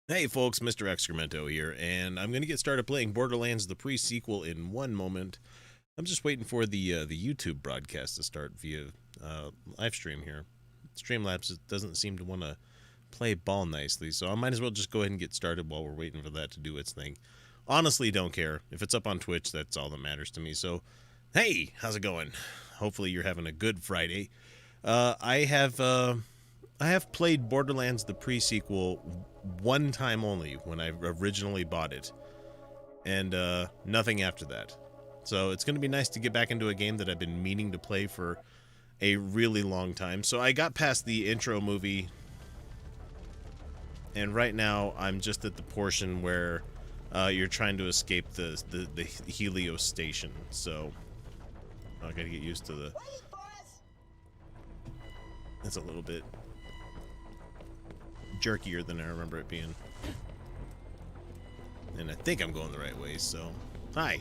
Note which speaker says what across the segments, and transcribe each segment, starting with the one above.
Speaker 1: Hey folks, Mr. Excremento here, and I'm going to get started playing Borderlands, the pre-sequel, in one moment. I'm just waiting for the YouTube broadcast to start via live stream here. Streamlabs doesn't seem to want to play ball nicely, so I might as well just go ahead and get started while we're waiting for that to do its thing. Honestly, don't care. If it's up on Twitch, that's all that matters to me. So, hey, how's it going? Hopefully you're having a good Friday. I have played Borderlands the pre-sequel one time only when I originally bought it, and nothing after that. So it's going to be nice to get back into a game that I've been meaning to play for a really long time. So I got past the intro movie, and right now I'm just at the portion where you're trying to escape the Helios station. So I got to get used to the... That's a little bit jerkier than I remember it being. And I think I'm going the right way, so... Hi!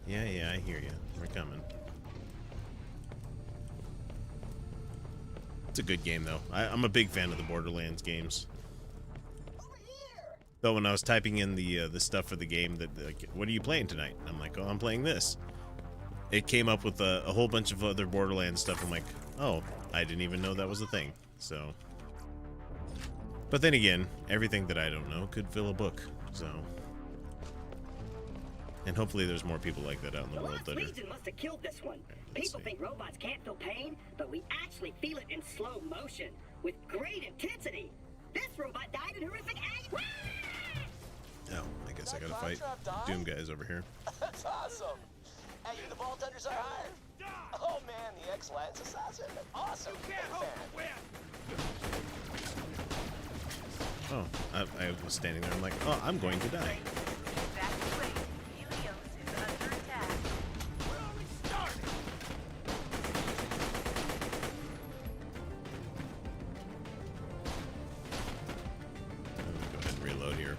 Speaker 1: Yeah, I hear you. We're coming. It's a good game, though. I'm a big fan of the Borderlands games. Though when I was typing in the stuff for the game, that like, what are you playing tonight? I'm like, oh, I'm playing this. It came up with a whole bunch of other Borderlands stuff. I'm like, oh, I didn't even know that was a thing. So... But then again, everything that I don't know could fill a book, so... And hopefully there's more people like that out in the world that are...
Speaker 2: Legion must have killed this one. People think robots can't feel pain, but we actually feel it in slow motion, with great intensity. This robot died in horrific agony.
Speaker 1: Oh, I guess I gotta fight Doom guys over here.
Speaker 3: That's awesome. Hey, you the Vault Hunters are hired. Oh man, the X-Lance assassin. Awesome.
Speaker 1: Oh, I was standing there. I'm like, oh, I'm going to die. Go ahead and reload here.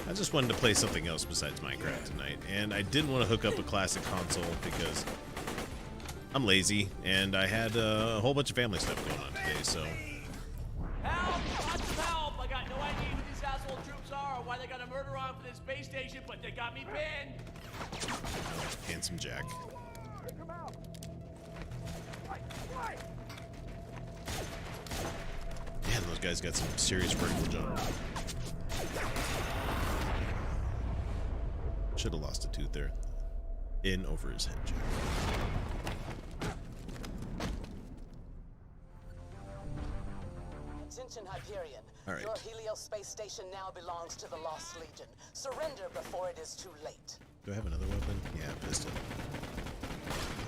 Speaker 1: I just wanted to play something else besides Minecraft tonight, and I didn't want to hook up a classic console because I'm lazy, and I had a whole bunch of family stuff going on today, so...
Speaker 4: Help! Lots of help! I got no idea who these asshole troops are or why they got a murder on for this space station, but they got me pinned!
Speaker 1: Handsome Jack. Man, those guys got some serious vertical jump. Should have lost a tooth there. In over his head, Jack.
Speaker 3: Attention, Hyperion.
Speaker 1: All right.
Speaker 3: Your Helios space station now belongs to the Lost Legion. Surrender before it is too late.
Speaker 1: Do I have another weapon? Yeah, pistol.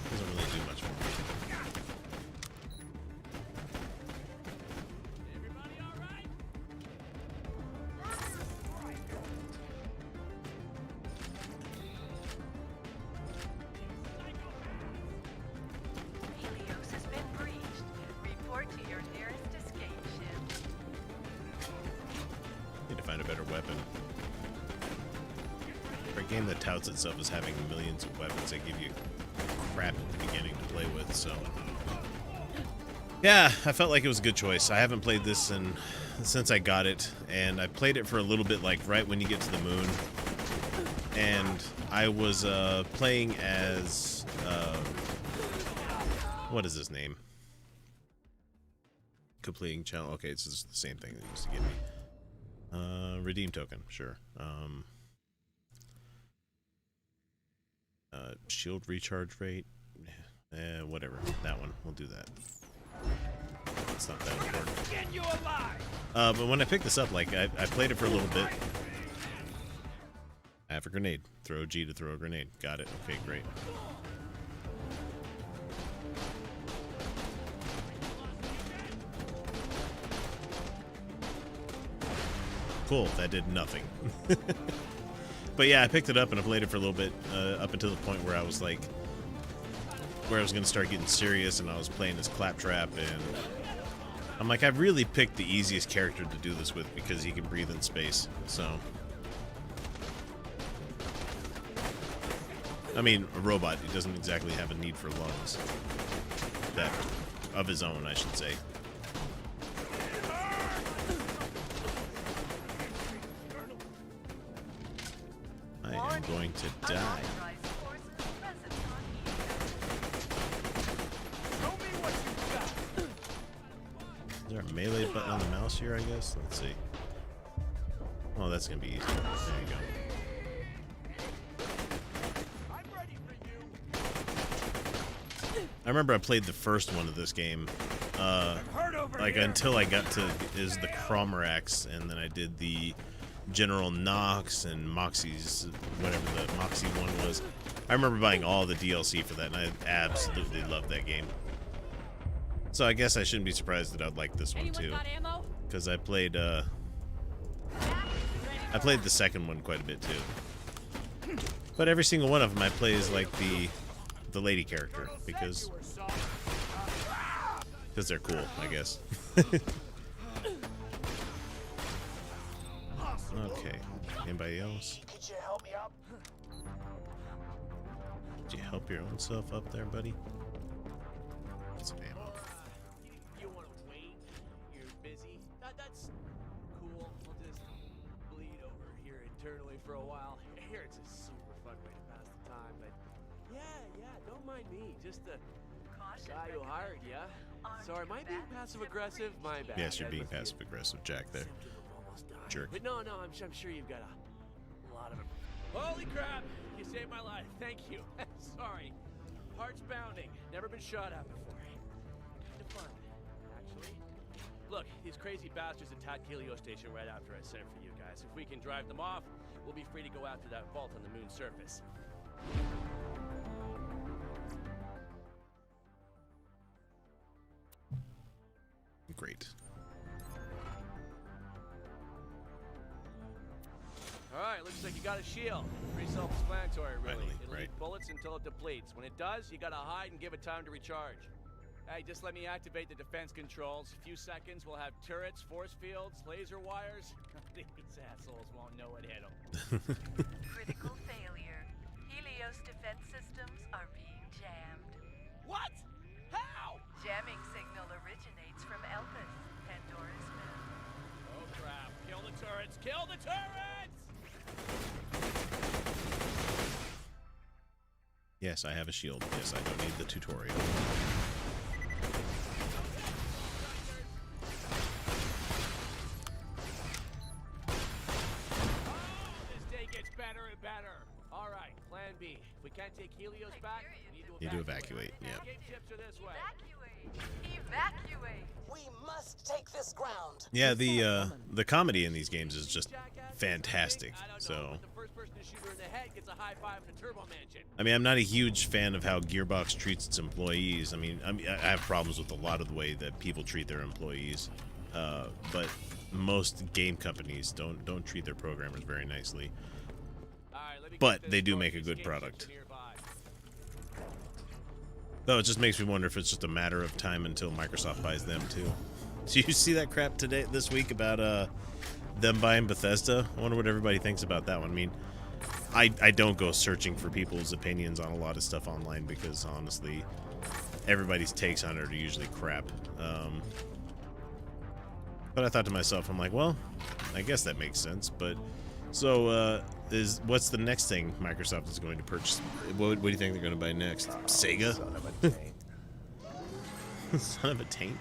Speaker 1: Doesn't really do much for me.
Speaker 4: Everybody alright?
Speaker 5: Helios has been breached. Report to your nearest escape ship.
Speaker 1: Need to find a better weapon. For a game that touts itself as having millions of weapons, they give you crap at the beginning to play with, so... Yeah, I felt like it was a good choice. I haven't played this since I got it, and I played it for a little bit, like, right when you get to the moon. And I was playing as... what is his name? Completing challenge. Okay, it's just the same thing that used to give me. Redeem token, sure. Shield recharge rate. Whatever. That one. We'll do that. It's not that important.
Speaker 4: Get you alive!
Speaker 1: But when I picked this up, like, I played it for a little bit. I have a grenade. Throw G to throw a grenade. Got it. Okay, great. Cool. That did nothing. But yeah, I picked it up and I played it for a little bit, up until the point where I was like, where I was going to start getting serious, and I was playing this Claptrap, and I'm like, I really picked the easiest character to do this with because he can breathe in space, so. I mean, a robot, he doesn't exactly have a need for lungs. That, of his own, I should say. going to die.
Speaker 5: Unauthorized forces present on Eden.
Speaker 4: Show me what you got.
Speaker 1: Is there a melee button on the mouse here, I guess? Let's see. Oh, that's gonna be easy. There you go.
Speaker 4: I'm ready for you.
Speaker 1: I remember I played the first one of this game, like until I got to is the Cromerax, and then I did the General Knox and Moxie's, whatever the Moxie one was. I remember buying all the DLC for that, and I absolutely loved that game. So I guess I shouldn't be surprised that I'd like this one too, because I played the second one quite a bit too. But every single one of them I play is like the lady character because they're cool, I guess. Okay. Anybody else?
Speaker 3: Could you help me up?
Speaker 1: Did you help your own self up there, buddy? Get some ammo.
Speaker 4: You want to wait? You're busy? That's cool. We'll just bleed over here internally for a while. Here, it's a super fun way to pass the time, but yeah, don't mind me. Just the guy who hired ya. Sorry, am I being passive-aggressive? My bad.
Speaker 1: Yes, you're
Speaker 4: That
Speaker 1: being
Speaker 4: must be a
Speaker 1: passive-aggressive, Jack, there.
Speaker 4: symptom of almost dying.
Speaker 1: Jerk.
Speaker 4: But no, I'm sure you've got a lot of them. Holy crap! You saved my life. Thank you. Sorry. Heart's pounding. Never been shot at before. Kind of fun, actually. Look, these crazy bastards attacked Helio Station right after I sent for you guys. If we can drive them off, we'll be free to go after that vault on the moon's surface.
Speaker 1: Great.
Speaker 4: Alright, looks like you got a shield. Pretty self-explanatory, really.
Speaker 1: Finally,
Speaker 4: It'll
Speaker 1: right.
Speaker 4: eat bullets until it depletes. When it does, you gotta hide and give it time to recharge. Hey, just let me activate the defense controls. A few seconds, we'll have turrets, force fields, laser wires. These assholes won't know what hit them.
Speaker 5: Critical failure. Helios defense systems are being jammed.
Speaker 4: What? How?
Speaker 5: Jamming signal originates from Elpis, Pandora's moon.
Speaker 4: Oh crap. Kill the turrets! Kill the turrets!
Speaker 1: Yes, I have a shield. Yes, I don't need the tutorial.
Speaker 4: This day gets better and better. Alright, plan B. If we can't take Helios back, we need to evacuate.
Speaker 1: Yeah.
Speaker 4: Escape ships are this way.
Speaker 5: Evacuate! Evacuate!
Speaker 3: We must take this ground.
Speaker 1: Yeah, the comedy in these games is just fantastic. So,
Speaker 4: The first person to shoot her in the head gets a high five in the turbo mansion.
Speaker 1: I mean, I'm not a huge fan of how Gearbox treats its employees. I mean, I have problems with a lot of the way that people treat their employees, but most game companies don't treat their programmers very nicely.
Speaker 4: Alright, let me
Speaker 1: But
Speaker 4: get
Speaker 1: they
Speaker 4: this
Speaker 1: do
Speaker 4: going.
Speaker 1: make a
Speaker 4: Escape
Speaker 1: good
Speaker 4: ships
Speaker 1: product.
Speaker 4: are nearby.
Speaker 1: Though it just makes me wonder if it's just a matter of time until Microsoft buys them too. So you see that crap this week about them buying Bethesda? I wonder what everybody thinks about that one. I mean, I don't go searching for people's opinions on a lot of stuff online because honestly, everybody's takes on it are usually crap. But I thought to myself, I'm like, well, I guess that makes sense. But so what's the next thing Microsoft is going to purchase? What do you think they're going to buy next? Sega?
Speaker 3: Son of a taint.
Speaker 1: Son of a taint.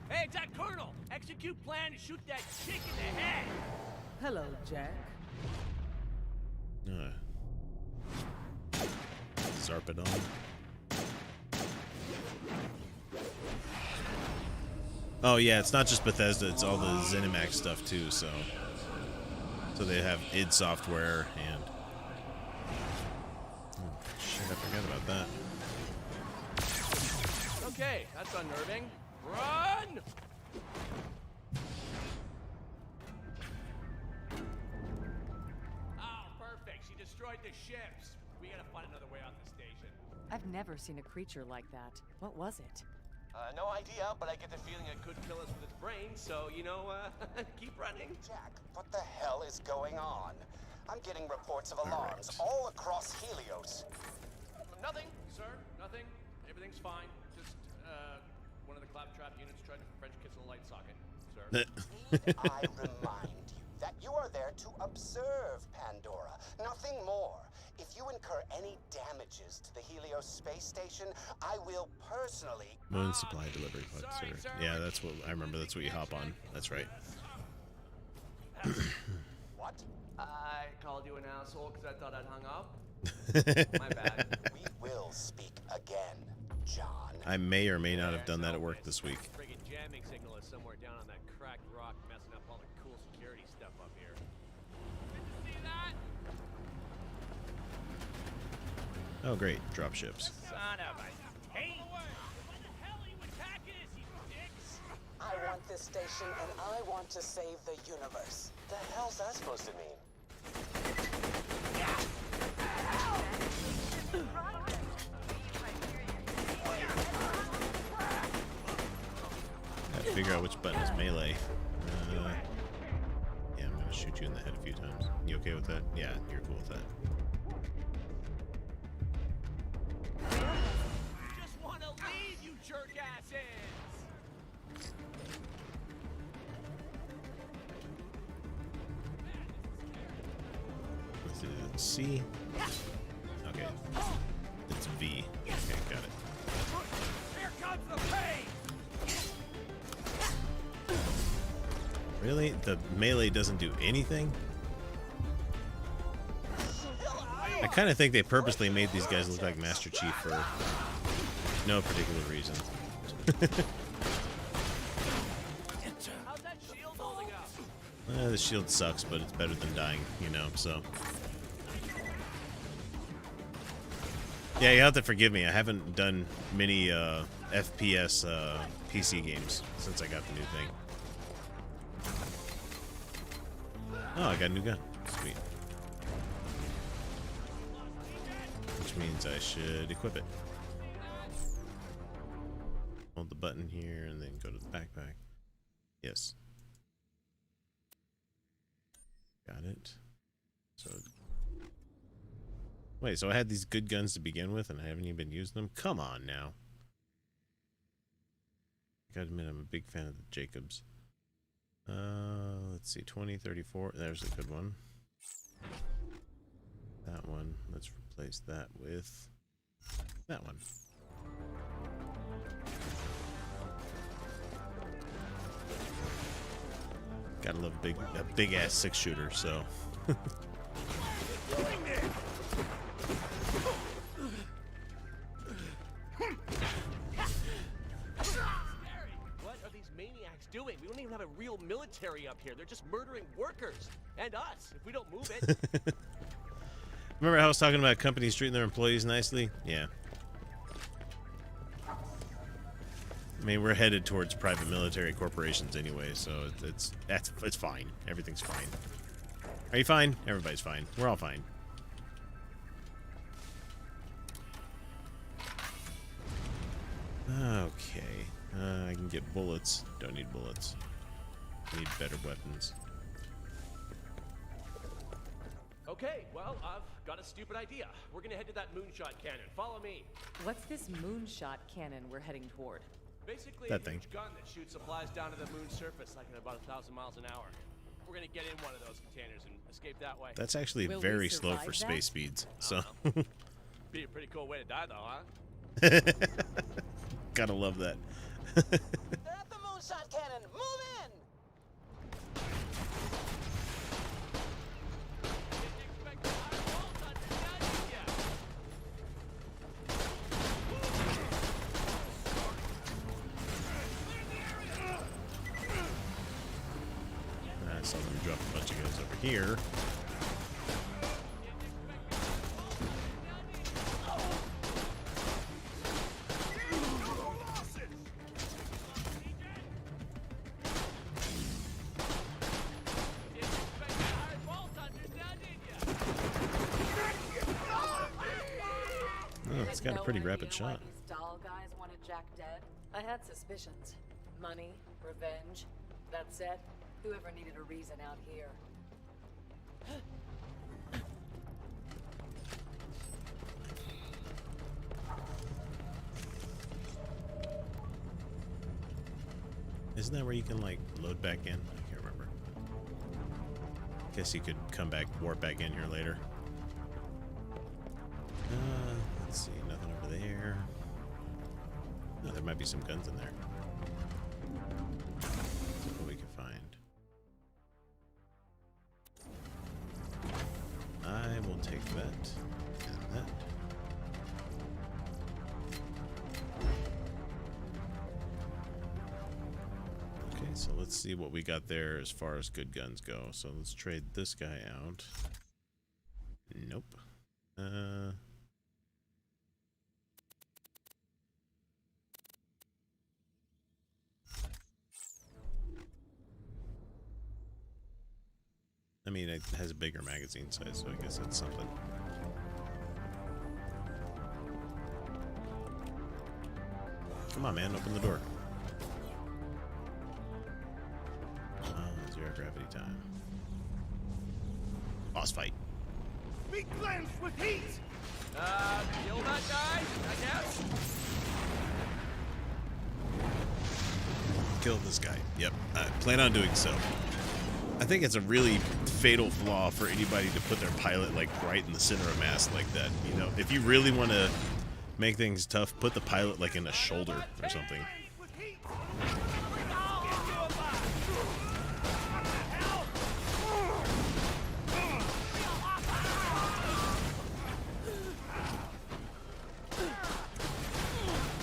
Speaker 4: Hey, it's that Colonel! Execute plan to shoot that chick in the head!
Speaker 6: Hello, Jack.
Speaker 1: Zarpedon. Oh yeah, it's not just Bethesda, it's all the ZeniMax stuff too, so they have id Software and oh, shit, I forgot about that.
Speaker 4: Okay, that's unnerving. Run! Oh, perfect. She destroyed the ships. We gotta find another way out the station.
Speaker 6: I've never seen a creature like that. What was it?
Speaker 4: No idea, but I get the feeling it could kill us with its brain, so, keep running.
Speaker 3: Jack, what the hell is going on? I'm getting reports of alarms
Speaker 1: right.
Speaker 3: all across Helios.
Speaker 4: Nothing, sir. Nothing. Everything's fine. Just, one of the claptrap units tried to French kiss a light socket. sir.
Speaker 3: Need I remind you that you are there to observe Pandora, nothing more. If you incur any damages to the Helios space station, I will personally...
Speaker 1: Moon supply delivery pod,
Speaker 4: Sorry,
Speaker 1: sir.
Speaker 4: sir,
Speaker 1: Yeah,
Speaker 4: we're
Speaker 1: that's what I remember. That's what you hop on. That's right.
Speaker 3: What?
Speaker 4: I called you an asshole because I thought I'd hung up. My bad.
Speaker 3: We will speak again, John.
Speaker 1: I may or may not have done that at work this week.
Speaker 4: Friggin' jamming signal is somewhere down on that cracked rock, messing up all the cool security stuff up here. Did you see that?
Speaker 1: Oh, great. Drop ships.
Speaker 4: Son of a... Hey! Why the hell are you attacking us, you dicks?
Speaker 7: I want this station and I want to save the universe.
Speaker 3: The hell's that supposed to mean?
Speaker 1: Gotta figure out which button is melee. Yeah, I'm gonna shoot you in the head a few times. You okay with that? Yeah, you're cool with that.
Speaker 4: Just want to leave, you jerk asses!
Speaker 1: Is it C? Okay. It's V. Okay, got it.
Speaker 4: Here comes the pain!
Speaker 1: Really? The melee doesn't do anything? I kind of think they purposely made these guys look like Master Chief for no particular reason.
Speaker 4: How's that shield holding up?
Speaker 1: The shield sucks, but it's better than dying, you know, so. Yeah, you have to forgive me. I haven't done many FPS PC games since I got the new thing. Oh, I got a new gun. Sweet. Which means I should equip it. Hold the button here and then go to the backpack. Yes. Got it. So... Wait, so I had these good guns to begin with and I haven't even used them? Come on now. I gotta admit, I'm a big fan of the Jacobs. Let's see, 2034. There's a good one. That one. Let's replace that with that one. Gotta love a big ass 6-shooter, so.
Speaker 4: What are these maniacs doing? We don't even have a real military up here. They're just murdering workers. And us, if we don't move it.
Speaker 1: Remember how I was talking about companies treating their employees nicely? Yeah. I mean, we're headed towards private military corporations anyway, so it's fine. Everything's fine. Are you fine? Everybody's fine. We're all fine. Okay. I can get bullets. Don't need bullets. Need better weapons.
Speaker 4: Okay, well, I've got a stupid idea. We're gonna head to that moonshot cannon. Follow me.
Speaker 6: What's this moonshot cannon we're heading toward?
Speaker 4: Basically,
Speaker 1: That
Speaker 4: a
Speaker 1: thing.
Speaker 4: huge gun that shoots supplies down to the moon's surface like at about 1,000 miles an hour. We're gonna get in one of those containers and escape that way.
Speaker 1: That's actually
Speaker 6: Will we
Speaker 1: very slow
Speaker 6: survive
Speaker 1: for
Speaker 6: that?
Speaker 1: space speeds, so.
Speaker 4: Be a pretty cool way to die, though, huh?
Speaker 1: Gotta love that.
Speaker 7: They're at the moonshot cannon. Move in.
Speaker 4: Didn't expect to hire walls on this guy, did ya?
Speaker 1: I saw them drop a bunch of guns over here. Oh, it's got a pretty rapid shot.
Speaker 6: These doll guys wanted Jack dead. I had suspicions. Money, revenge. That said, whoever needed a reason out here.
Speaker 1: Isn't that where you can, like, load back in? I can't remember. Guess you could come back, warp back in here later. Let's see, nothing over there. No, there might be some guns in there. See what we can find. I will take that and that. Okay, so let's see what we got there as far as good guns go. So let's trade this guy out. Nope. I mean, it has a bigger magazine size, so I guess that's something. Come on, man, open the door. Zero gravity time. Boss fight.
Speaker 4: Be cleansed with heat! Kill that guy, I guess?
Speaker 1: Kill this guy. Yep, I plan on doing so. I think it's a really fatal flaw for anybody to put their pilot like right in the center of mass like that. You know, if you really want to make things tough, put the pilot like in the shoulder or something.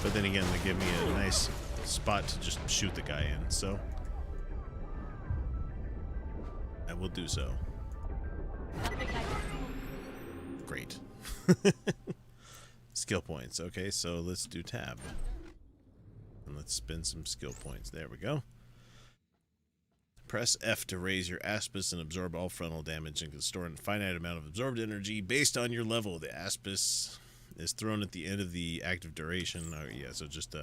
Speaker 1: But then again, they give me a nice spot to just shoot the guy in, so I will do so. Great. Skill points. Okay, so let's do tab. And let's spend some skill points. There we go. Press F to raise your Aspis and absorb all frontal damage and can store a finite amount of absorbed energy based on your level. The Aspis is thrown at the end of the active duration. Oh yeah, so just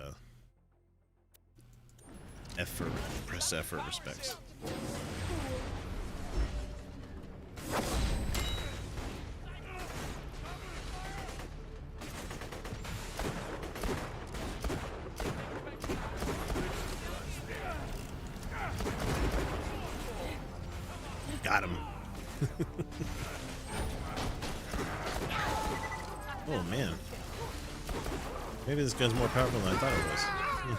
Speaker 1: F for press F for respects. Got him. Oh man. Maybe this gun's more powerful than I thought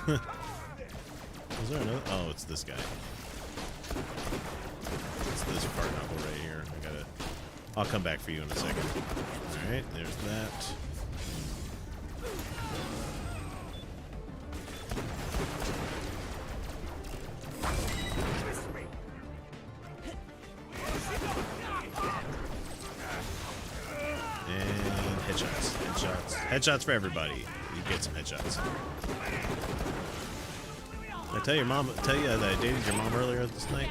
Speaker 1: it was. Is there another? Oh, it's this guy. It's this part knuckle right here. I'll come back for you in a second. Alright, there's that. And headshots. Headshots. Headshots for everybody. You get some headshots. I tell you that I dated your mom earlier this night.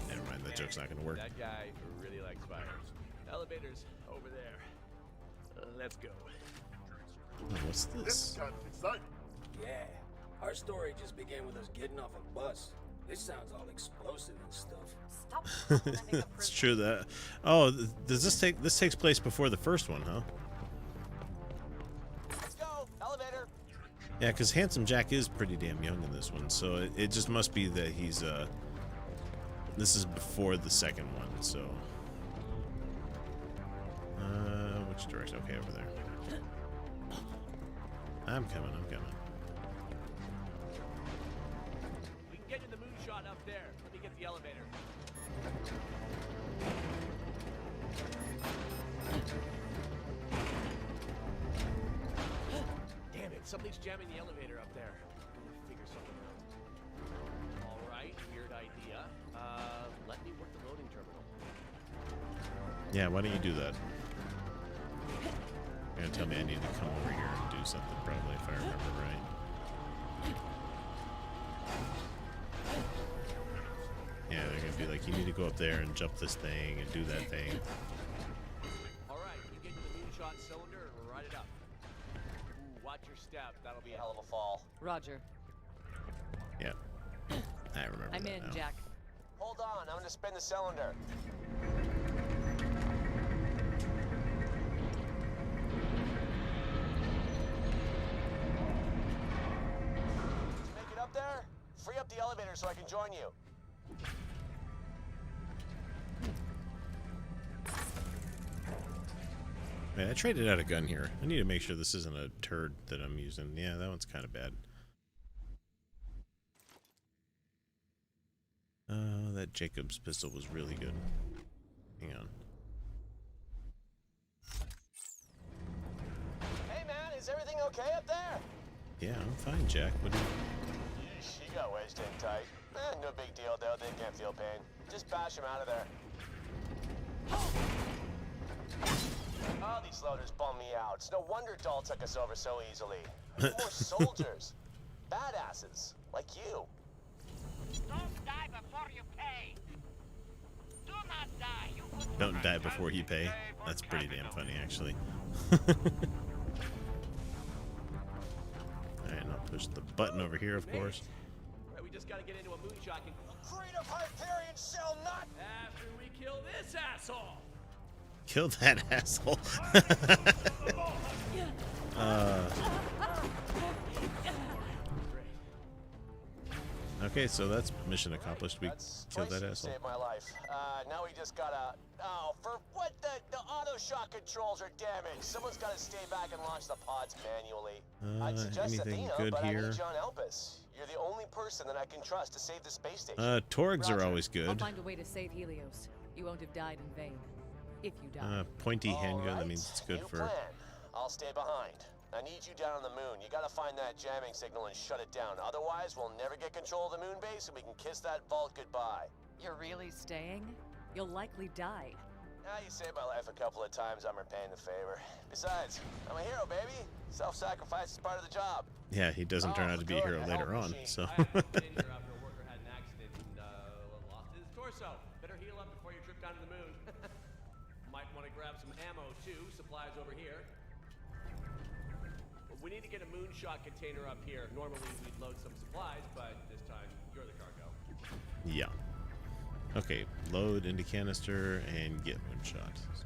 Speaker 1: Never mind, that joke's not gonna work.
Speaker 4: That guy really likes fires. Elevators over there. Let's go.
Speaker 1: Oh, what's this?
Speaker 8: Yeah, our story just began with us getting off a bus. This sounds all explosive and stuff.
Speaker 6: Stop.
Speaker 1: It's true that. Oh, does this take? This takes place before the first one, huh?
Speaker 4: Let's go. Elevator.
Speaker 1: Yeah, because Handsome Jack is pretty damn young in this one, so it just must be that he's this is before the second one, so which direction? Okay, over there. I'm coming.
Speaker 4: We can get you the moonshot up there. Let me get the elevator. Damn it, something's jamming the elevator up there. I'm gonna figure something out. Alright, weird idea. Let me work the loading terminal.
Speaker 1: Yeah, why don't you do that? You're gonna tell me I need to come over here and do something, probably, if I remember right. Yeah, they're gonna be like, you need to go up there and jump this thing and do that thing.
Speaker 4: Alright, you get to the moonshot cylinder and we'll ride it up. Ooh, watch your step. That'll be a hell of a fall.
Speaker 6: Roger.
Speaker 1: Yeah, I remember.
Speaker 6: I'm
Speaker 1: that
Speaker 6: in,
Speaker 1: now.
Speaker 6: Jack.
Speaker 3: Hold on, I'm gonna spin the cylinder. Did you make it up there? Free up the elevator so I can join you.
Speaker 1: Man, I traded out a gun here. I need to make sure this isn't a turd that I'm using. Yeah, that one's kind of bad. That Jacob's pistol was really good. Hang on.
Speaker 3: Hey man, is everything okay up there?
Speaker 1: Yeah, I'm fine, Jack. What do you...
Speaker 3: She got wedged in tight. No big deal though, they can't feel pain. Just bash him out of there. Oh, these loaders bum me out. It's no wonder Dahl took us over so easily. More soldiers. Badasses. Like you.
Speaker 9: Don't die before you pay. Do not die. You
Speaker 1: Don't die before you pay. That's pretty damn funny, actually. Alright, I'll push the button over here, of course.
Speaker 4: Right, we just gotta get into a moonshot and
Speaker 3: Creed of Hyperion shall not.
Speaker 4: after we kill this asshole.
Speaker 1: Kill that asshole. Okay, so that's mission accomplished. We killed that asshole.
Speaker 3: Saved my life. Now we just gotta. Oh, for what the auto shot controls are damaged. Someone's gotta stay back and launch the pods manually. I'd suggest
Speaker 1: anything
Speaker 3: Athena,
Speaker 1: good
Speaker 3: but
Speaker 1: here?
Speaker 3: I need John Elpis. You're the only person that I can trust to save the space station.
Speaker 1: Torgs are always
Speaker 6: I'll
Speaker 1: good.
Speaker 6: find a way to save Helios. You won't have died in vain. If you die.
Speaker 1: Pointy handgun, that
Speaker 3: Alright,
Speaker 1: means it's good
Speaker 3: new
Speaker 1: for...
Speaker 3: plan. I'll stay behind. I need you down on the moon. You gotta find that jamming signal and shut it down. Otherwise, we'll never get control of the moon base and we can kiss that vault goodbye.
Speaker 6: You're really staying? You'll likely die.
Speaker 3: Now you saved my life a couple of times. I'm repaying the favor. Besides, I'm a hero, baby. Self-sacrifice is part of the job.
Speaker 1: Yeah, he doesn't turn out to be a
Speaker 3: good.
Speaker 1: hero
Speaker 3: A
Speaker 1: later
Speaker 3: help
Speaker 1: on,
Speaker 3: machine.
Speaker 1: so...
Speaker 4: I had to get in here after a worker had an accident and lost his torso. Better heal up before you trip down to the moon. Might want to grab some ammo too. Supplies over here. But we need to get a moonshot container up here. Normally we'd load some supplies, but this time you're the cargo.
Speaker 1: Yeah. Okay, load into canister and get moonshot. So.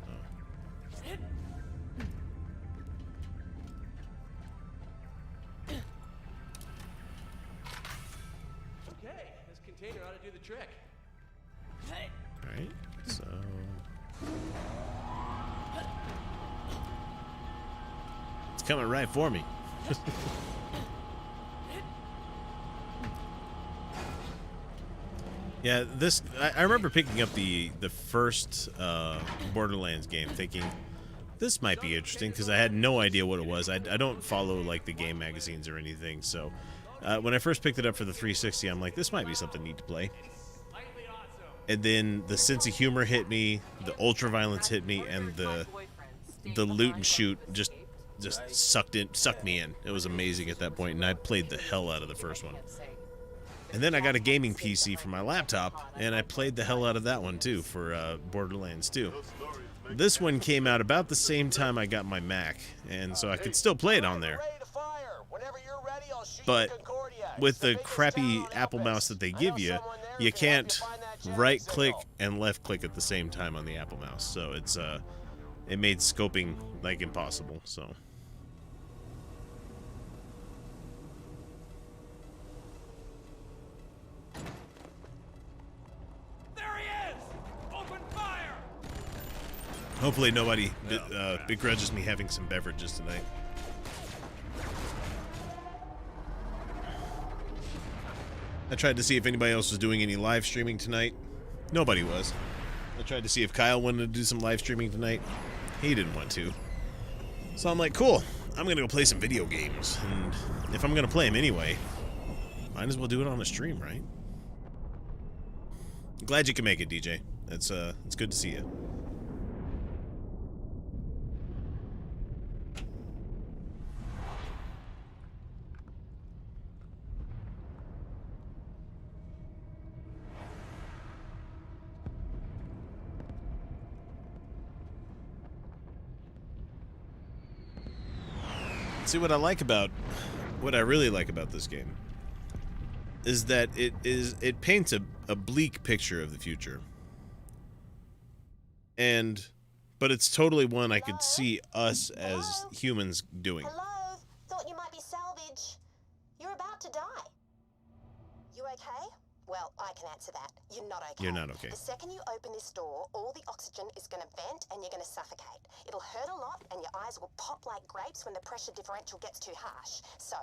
Speaker 4: Okay, this container ought to do the trick.
Speaker 1: Alright, so... It's coming right for me. Yeah, this... I remember picking up the first Borderlands game thinking, this might be interesting, because I had no idea what it was. I don't follow, like, the game magazines or anything, so... when I first picked it up for the 360, I'm like, this might be something neat to play. And then the sense of humor hit me, the ultra-violence hit me, and the loot and shoot just sucked me in. It was amazing at that point, and I played the hell out of the first one. And then I got a gaming PC for my laptop, and I played the hell out of that one too for Borderlands 2. This one came out about the same time I got my Mac, and so I could still play it on there. But with the crappy Apple mouse that they give you, you can't right-click and left-click at the same time on the Apple mouse. So it's it made scoping like impossible. So.
Speaker 4: There he is! Open fire!
Speaker 1: Hopefully nobody begrudges me having some beverages tonight. I tried to see if anybody else was doing any live streaming tonight. Nobody was. I tried to see if Kyle wanted to do some live streaming tonight. He didn't want to. So I'm like, cool, I'm going to go play some video games. And if I'm going to play them anyway, might as well do it on a stream, right? Glad you can make it, DJ. It's good to see you. See, what I really like about this game is that it paints a bleak picture of the future. But it's totally one I could see us as humans doing.
Speaker 10: Hello? Thought you might be salvage. You're about to die. Well, I can answer that. You're not okay.
Speaker 1: You're not okay.
Speaker 10: The second you open this door, all the oxygen is going to vent and you're going to suffocate. It'll hurt a lot and your eyes will pop like grapes when the pressure differential gets too harsh. So,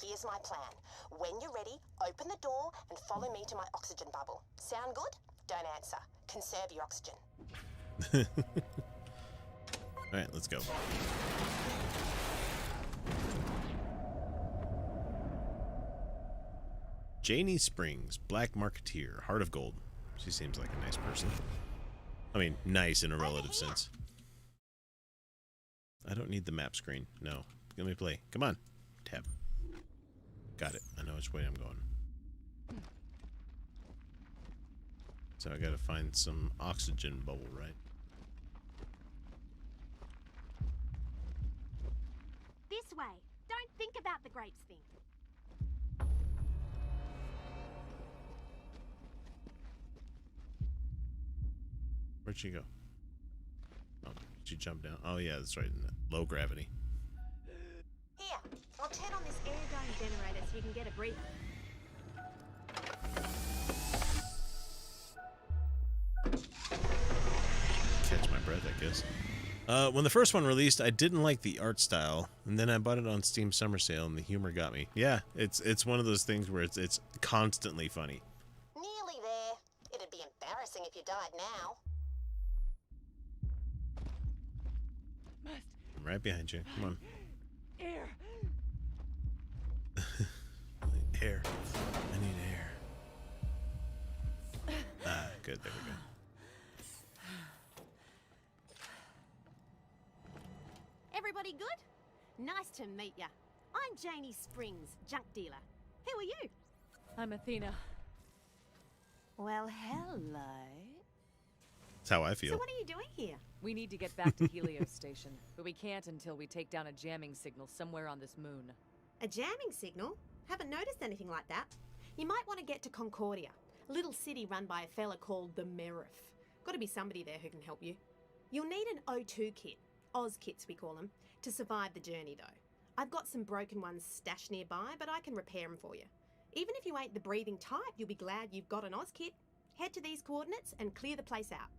Speaker 10: here's my plan. When you're ready, open the door and follow me to my oxygen bubble. Sound good? Don't answer. Conserve your oxygen.
Speaker 1: Alright, let's go. Janie Springs, Black Marketeer, Heart of Gold. She seems like a nice person. I mean, nice in a relative sense. I don't need the map screen. No. Let me play. Come on. Tab. Got it. I know which way I'm going. So I gotta find some oxygen bubble, right?
Speaker 11: This way. Don't think about the grapes thing.
Speaker 1: Where'd she go? Oh, she jumped down. Oh yeah, that's right. In the low gravity.
Speaker 11: Here, I'll turn on this air gun generator so you can get a breather.
Speaker 1: Catch my breath, I guess. When the first one released, I didn't like the art style, and then I bought it on Steam Summer Sale, and the humor got me. Yeah, it's one of those things where it's constantly funny.
Speaker 10: Nearly there. It'd be embarrassing if you died now.
Speaker 1: I'm right behind you. Come on.
Speaker 4: Air.
Speaker 1: Air. I need air. Ah, good. There we go.
Speaker 11: Everybody good? Nice to meet ya. I'm Janie Springs, junk dealer. Who are you?
Speaker 6: I'm Athena.
Speaker 11: Well, hello.
Speaker 1: That's how I feel.
Speaker 11: So what are you doing here?
Speaker 6: We need to get back to Helios Station, but we can't until we take down a jamming signal somewhere on this moon.
Speaker 11: A jamming signal? Haven't noticed anything like that. You might want to get to Concordia, a little city run by a fella called the Merif. Got to be somebody there who can help you. You'll need an O2 kit, Oz kits we call them, to survive the journey though. I've got some broken ones stashed nearby, but I can repair them for you. Even if you ain't the breathing type, you'll be glad you've got an Oz kit. Head to these coordinates and clear the place out.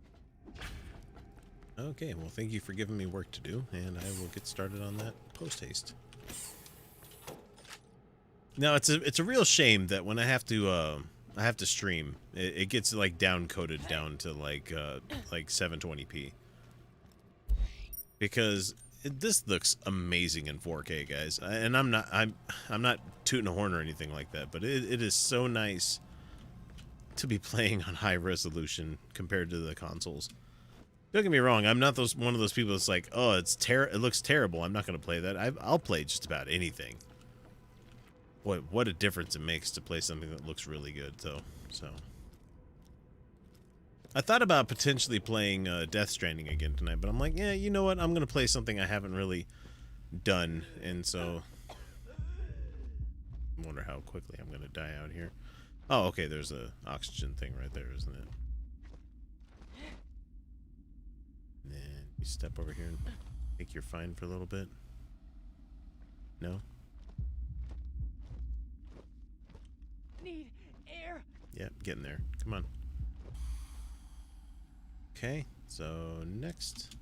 Speaker 1: Okay, well, thank you for giving me work to do, and I will get started on that post-haste. Now, it's a real shame that when I have to stream, it gets like down-coded down to like 720p. Because this looks amazing in 4K, guys. And I'm not tooting a horn or anything like that, but it is so nice to be playing on high resolution compared to the consoles. Don't get me wrong, I'm not one of those people that's like, oh, it looks terrible, I'm not going to play that. I'll play just about anything. What a difference it makes to play something that looks really good, though. So I thought about potentially playing Death Stranding again tonight, but I'm like, yeah, you know what? I'm going to play something I haven't really done, and so I wonder how quickly I'm going to die out here. Oh, okay, there's a oxygen thing right there, isn't it? And then you step over here and think you're fine for a little bit. No?
Speaker 4: Need air.
Speaker 1: Yep, getting there. Come on. Okay, so next.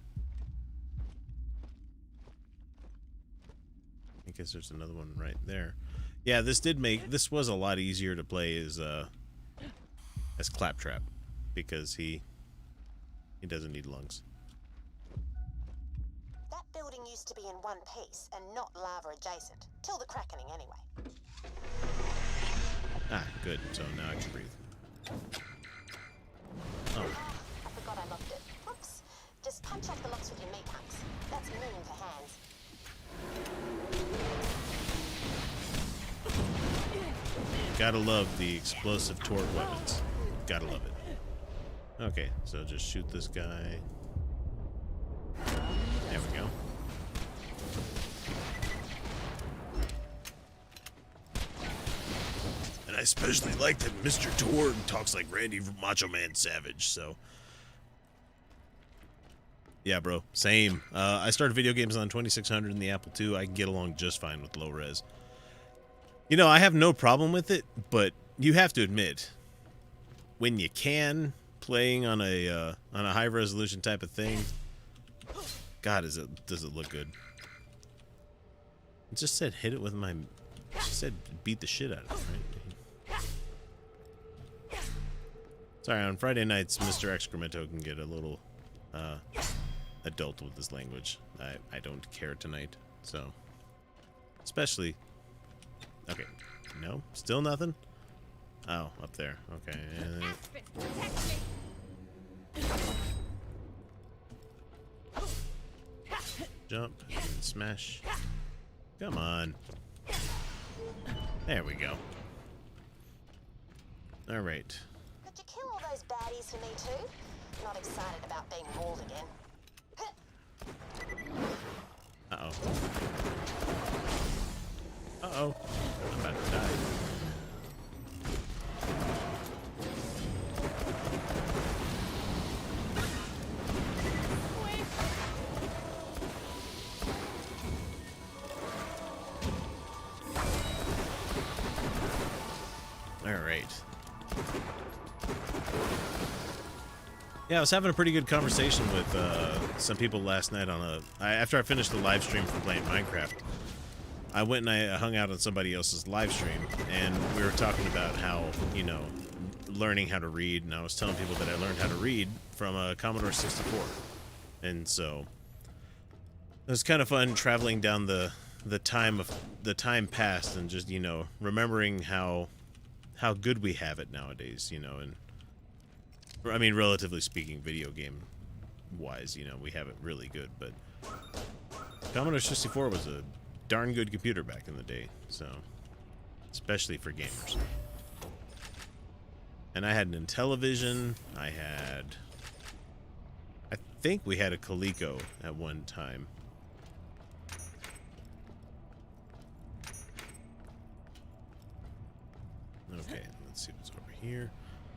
Speaker 1: I guess there's another one right there. Yeah, this was a lot easier to play as Claptrap because he doesn't need lungs.
Speaker 10: That building used to be in one piece and not lava adjacent. Till the crackening anyway.
Speaker 1: Ah, good. So now I can breathe. Oh.
Speaker 10: I forgot I locked it. Oops. Just punch off the locks with your meat hunks. That's mean for hands.
Speaker 1: Gotta love the explosive torque weapons. Gotta love it. Okay, so just shoot this guy. There we go. And I especially like that Mr. Torg talks like Randy from Macho Man Savage, so. Yeah, bro. Same. I started video games on 2600 in the Apple II. I can get along just fine with low res. You know, I have no problem with it, but you have to admit, when you can, playing on a high resolution type of thing. God, does it look good? It just said hit it with my. She said beat the shit out of it, right? Sorry, on Friday nights, Mr. Excremento can get a little adult with his language. I don't care tonight, so. Especially. Okay. No? Still nothing? Oh, up there. Okay. Jump and smash. Come on. There we go. Alright.
Speaker 10: Could you kill all those baddies for me too? Not excited about being mauled again.
Speaker 1: Uh-oh. Uh-oh. I'm about to die. Alright. Yeah, I was having a pretty good conversation with some people last night on after I finished the live stream for playing Minecraft. I went and I hung out on somebody else's live stream, and we were talking about how, you know, learning how to read, and I was telling people that I learned how to read from a Commodore 64. And so it was kind of fun traveling down the time past and just, you know, remembering how good we have it nowadays, you know, and I mean, relatively speaking, video game wise, you know, we have it really good, but Commodore 64 was a darn good computer back in the day, so especially for gamers. And I had an Intellivision. I think we had a Coleco at one time. Okay, let's see what's over here.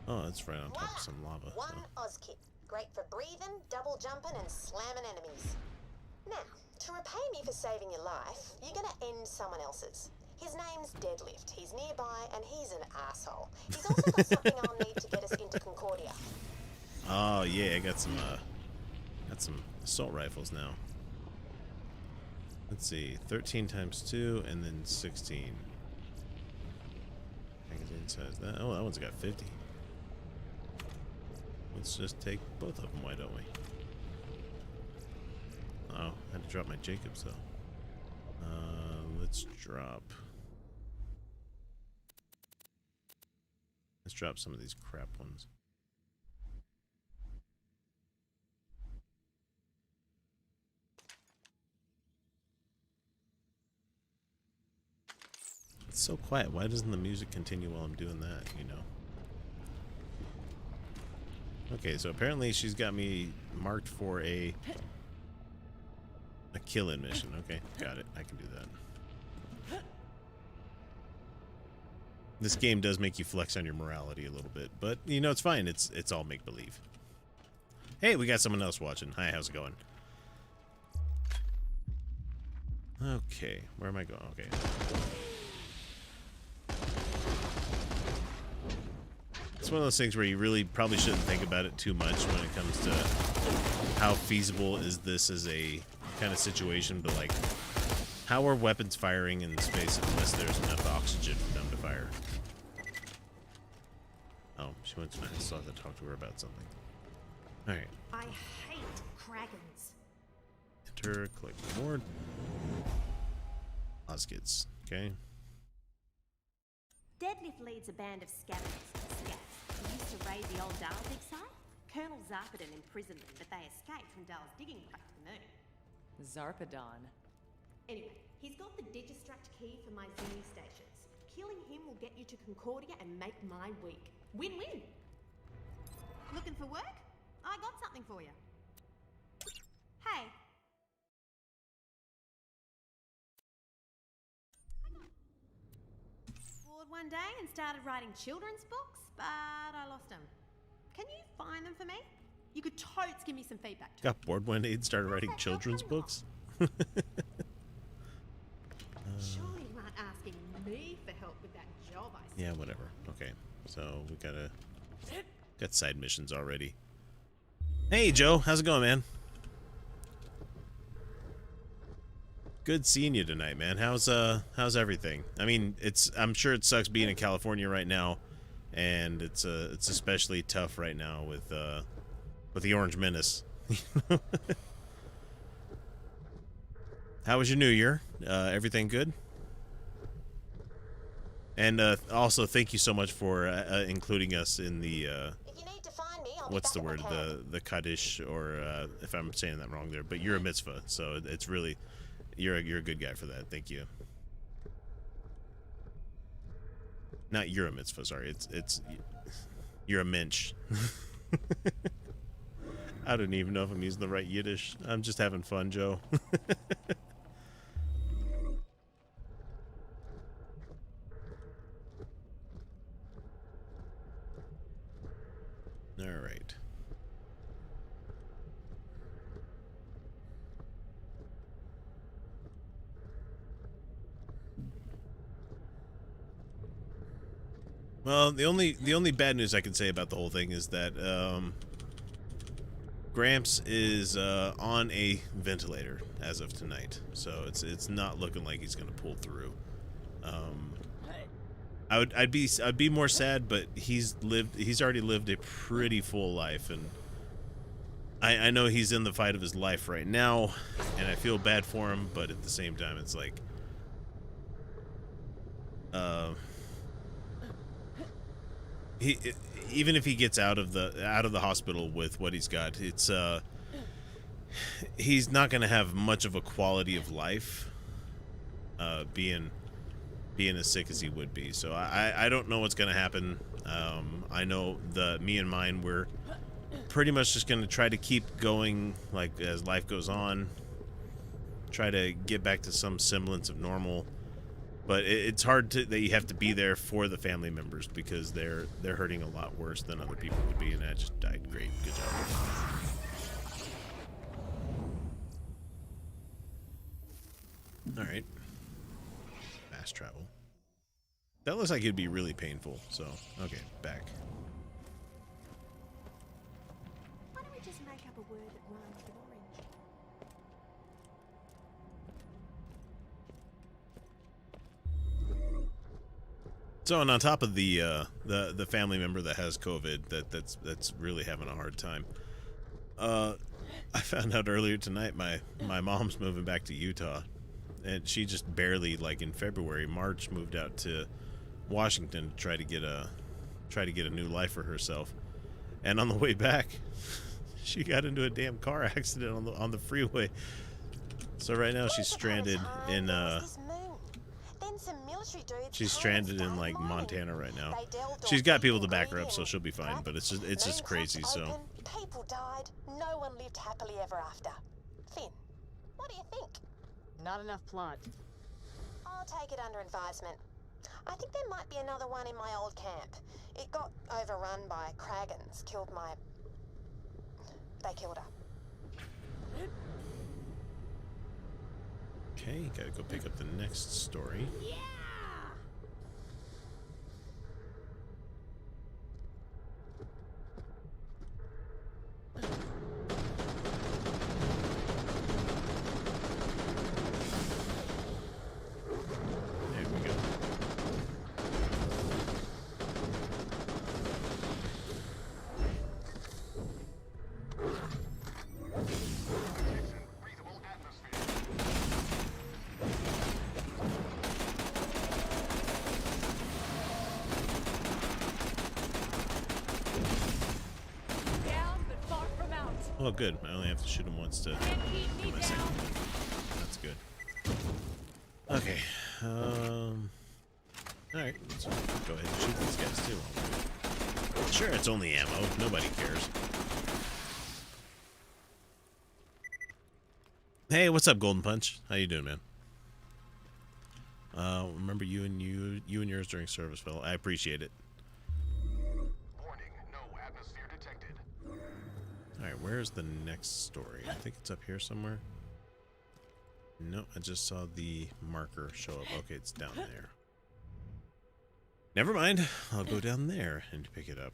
Speaker 1: Oh, that's right on top of some lava.
Speaker 10: One Oz kit. Great for breathing, double jumping, and slamming enemies. Now, to repay me for saving your life, you're gonna end someone else's. His name's Deadlift. He's nearby, and he's an asshole. He's also got something I'll need to get us into Concordia.
Speaker 1: Oh yeah, I got some assault rifles now. Let's see, 13 times 2, and then 16. Magazine size. Oh, that one's got 50. Let's just take both of them, why don't we? Oh, I had to drop my Jacobs though. Let's drop some of these crap ones. It's so quiet. Why doesn't the music continue while I'm doing that, you know? Okay, so apparently she's got me marked for a kill-in mission. Okay, got it. I can do that. This game does make you flex on your morality a little bit, but you know, it's fine. It's all make-believe. Hey, we got someone else watching. Hi, how's it going? Okay, where am I going? Okay. It's one of those things where you really probably shouldn't think about it too much when it comes to how feasible is this as a kind of situation, but like, how are weapons firing in space unless there's enough oxygen for them to fire? Oh, she went to I still have to talk to her about something. Alright.
Speaker 11: I hate Kragans.
Speaker 1: Enter, collect reward. Oskits, okay.
Speaker 11: Deadlift leads a band of scavengers and scats who used to raid the old Dale dig site. Colonel Zarpedon imprisoned them, but they escaped from Dale's digging truck to the moon.
Speaker 6: Zarpedon.
Speaker 11: Anyway, he's got the Digistruct key for my Zuni stations. Killing him will get you to Concordia and make my week. Win-win! Looking for work? I got something for you. Hey. Bored one day and started writing children's books, but I lost them. Can you find them for me? You could totes give me some feedback too.
Speaker 1: Got bored one day and started writing children's books?
Speaker 11: Surely you aren't asking me for help with that job I see.
Speaker 1: Yeah, whatever. Okay, so we gotta Got side missions already. Hey, Joe. How's it going, man? Good seeing you tonight, man. How's everything? I mean, I'm sure it sucks being in California right now, and it's especially tough right now with the Orange Menace. How was your New Year? Everything good? And also, thank you so much for including us in the what's the word? The Kaddish, or if I'm saying that wrong there, but you're a mitzvah, so it's really you're a good guy for that. Thank you. Not you're a mitzvah. Sorry, it's you're a mensch. I don't even know if I'm using the right Yiddish. I'm just having fun, Joe. All right. Well, the only bad news I can say about the whole thing is that Gramps is on a ventilator as of tonight, so it's not looking like he's gonna pull through. I'd be more sad, but he's already lived a pretty full life, and I know he's in the fight of his life right now, and I feel bad for him, but at the same time, it's like even if he gets out of the hospital with what he's got, it's he's not going to have much of a quality of life being as sick as he would be. So I don't know what's going to happen. I know me and mine, we're pretty much just going to try to keep going, like, as life goes on, try to get back to some semblance of normal. But it's hard that you have to be there for the family members, because they're hurting a lot worse than other people would be, and that just died. Great, good job. All right, fast travel. That looks like it'd be really painful. So okay, back.
Speaker 11: Why don't we just make up a word that rhymes with orange?
Speaker 1: So, and on top of the family member that has COVID, that's really having a hard time. I found out earlier tonight my mom's moving back to Utah, and she just barely, like in March, moved out to Washington to try to get a new life for herself. And on the way back, she got into a damn car accident on the freeway. So right now she's stranded in she's stranded in like Montana right now. She's got people to back her up, so she'll be fine. But it's just crazy. So
Speaker 10: people died. No one lived happily ever after. Finn, what do you think?
Speaker 6: Not enough plot.
Speaker 10: I'll take it under advisement. I think there might be another one in my old camp. It got overrun by Kragans. They killed her.
Speaker 1: okay, gotta go pick up the next story.
Speaker 10: Yeah!
Speaker 1: There we go. Oh, good. I only have to shoot him once to do my second one. That's good. Okay. Alright, let's go ahead and shoot these guys too. Sure, it's only ammo. Nobody cares. Hey, what's up, Golden Punch? How you doing, man? Remember you and yours during service, fellow. I appreciate it.
Speaker 12: Warning, no atmosphere detected.
Speaker 1: Alright, where's the next story? I think it's up here somewhere. No, I just saw the marker show up. Okay, it's down there. Never mind. I'll go down there and pick it up.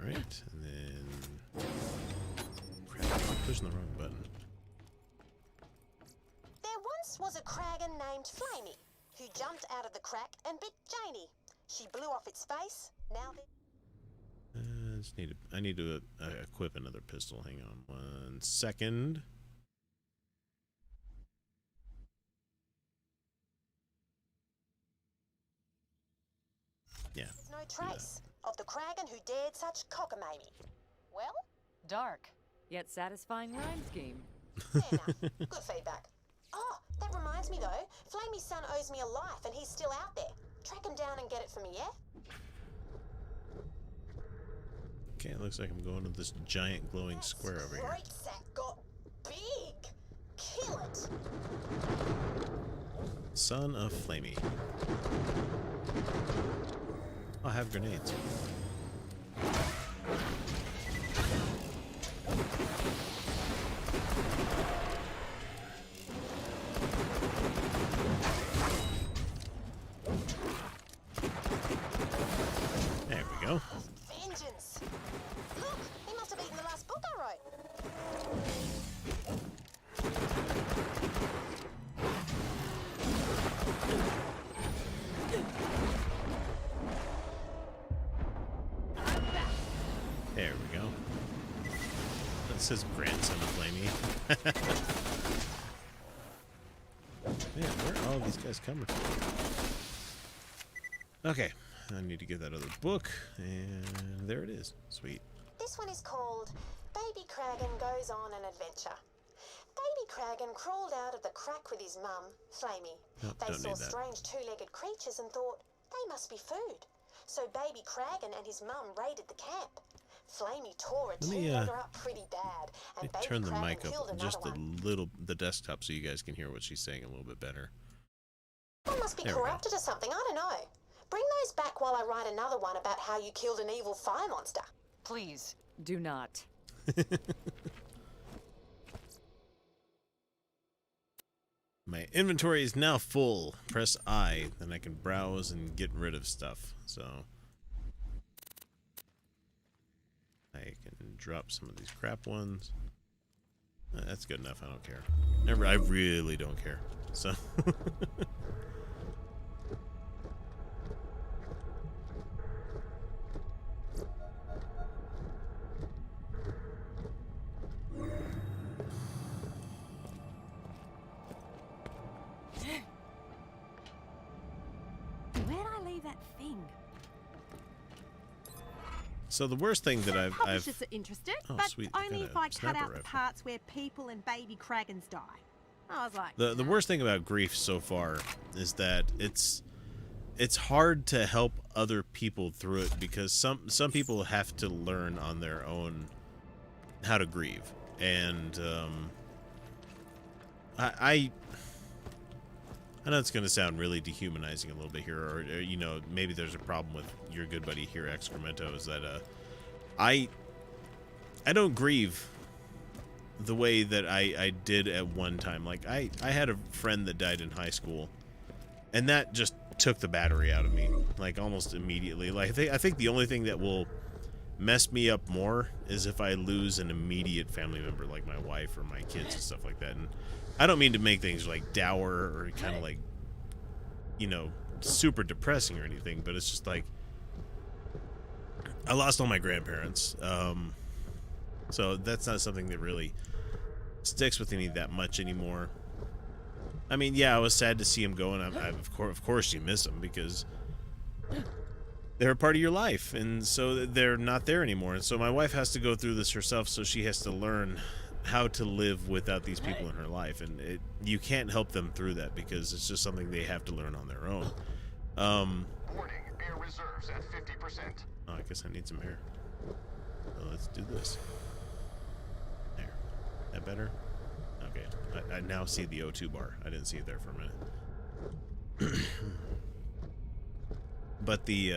Speaker 1: Alright, and then... Crap, I'm pushing the wrong button.
Speaker 10: There once was a Kragan named Flamey who jumped out of the crack and bit Janie. She blew off its face. Now
Speaker 1: I need to equip another pistol. Hang on 1 second. Yeah.
Speaker 10: there's no trace of the Kragan who dared such cockamamie. Well,
Speaker 6: Dark, yet satisfying rhyme scheme.
Speaker 10: fair enough. Good feedback. Oh, that reminds me though. Flamey's son owes me a life and he's still out there. Track him down and get it for me, yeah?
Speaker 1: Okay, it looks like I'm going to this giant glowing square over here.
Speaker 10: Great sack got big. Kill it.
Speaker 1: Son of Flamey. I'll have grenades. There we go.
Speaker 10: Vengeance. Look, he must have eaten the last book I wrote.
Speaker 1: There we go. That says grandson of Flamey. Man, where are all these guys coming from? Okay, I need to get that other book, and there it is. Sweet.
Speaker 10: This one is called Baby Kragan Goes on an Adventure. Baby Kragan crawled out of the crack with his mum, Flamey.
Speaker 1: Nope,
Speaker 10: They
Speaker 1: don't
Speaker 10: saw
Speaker 1: need that.
Speaker 10: strange two-legged creatures and thought they must be food. So Baby Kragan and his mum raided the camp. Flamey tore a
Speaker 1: Let me,
Speaker 10: two-legger up pretty bad, and
Speaker 1: Let me
Speaker 10: Baby
Speaker 1: turn the
Speaker 10: Kragan
Speaker 1: mic
Speaker 10: killed
Speaker 1: up
Speaker 10: another
Speaker 1: just
Speaker 10: one.
Speaker 1: a little, the desktop, so you guys can hear what she's saying a little bit better.
Speaker 10: One must be
Speaker 1: There we go.
Speaker 10: corrupted or something, I don't know. Bring those back while I write another one about how you killed an evil fire monster.
Speaker 6: Please, do not.
Speaker 1: My inventory is now full. Press I, then I can browse and get rid of stuff. So I can drop some of these crap ones. That's good enough. I don't care. I really don't care. So
Speaker 11: Where'd I leave that thing?
Speaker 1: So the worst thing that I've
Speaker 11: Publishers are interested,
Speaker 1: Oh,
Speaker 11: but
Speaker 1: sweet, they
Speaker 11: only
Speaker 1: got
Speaker 11: if
Speaker 1: a
Speaker 11: I cut
Speaker 1: sniper
Speaker 11: out the
Speaker 1: rifle.
Speaker 11: parts where people and baby Kragans die. I was like,
Speaker 1: the worst thing about grief so far is that it's hard to help other people through it, because some people have to learn on their own how to grieve, and I know it's going to sound really dehumanizing a little bit here, or you know, maybe there's a problem with your good buddy here, Excremento, is that I don't grieve the way that I did at one time. Like I had a friend that died in high school, and that just took the battery out of me, like almost immediately. Like I think the only thing that will mess me up more is if I lose an immediate family member, like my wife or my kids and stuff like that. And I don't mean to make things like dour or kind of like, you know, super depressing or anything, but it's just like I lost all my grandparents. So that's not something that really sticks with me that much anymore. I mean, yeah, I was sad to see him go, and of course you miss them, because they're a part of your life, and so they're not there anymore. And so my wife has to go through this herself, so she has to learn how to live without these people in her life, and you can't help them through that, because it's just something they have to learn on their own.
Speaker 12: Warning, air reserves at 50%.
Speaker 1: Oh, I guess I need some air. Well, let's do this. There. That better? Okay. I now see the O2 bar. I didn't see it there for a minute. But the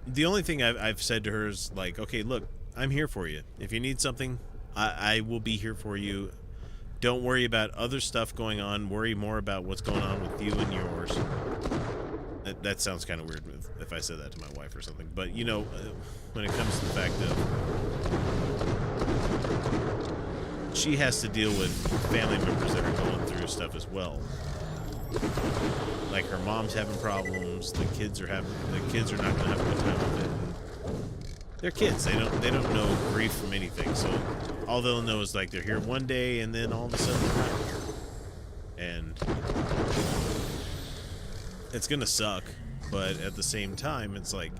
Speaker 1: the only thing I've said to her is like, okay, look, I'm here for you. If you need something, I will be here for you. Don't worry about other stuff going on. Worry more about what's going on with you and yours. That sounds kind of weird if I said that to my wife or something. But, you know, when it comes to the fact of she has to deal with family members that are going through stuff as well. Like her mom's having problems, the kids are not going to have a good time with it. They're kids. They don't know grief from anything. So all they'll know is like they're here one day and then all of a sudden they're not here. And it's gonna suck, but at the same time, it's like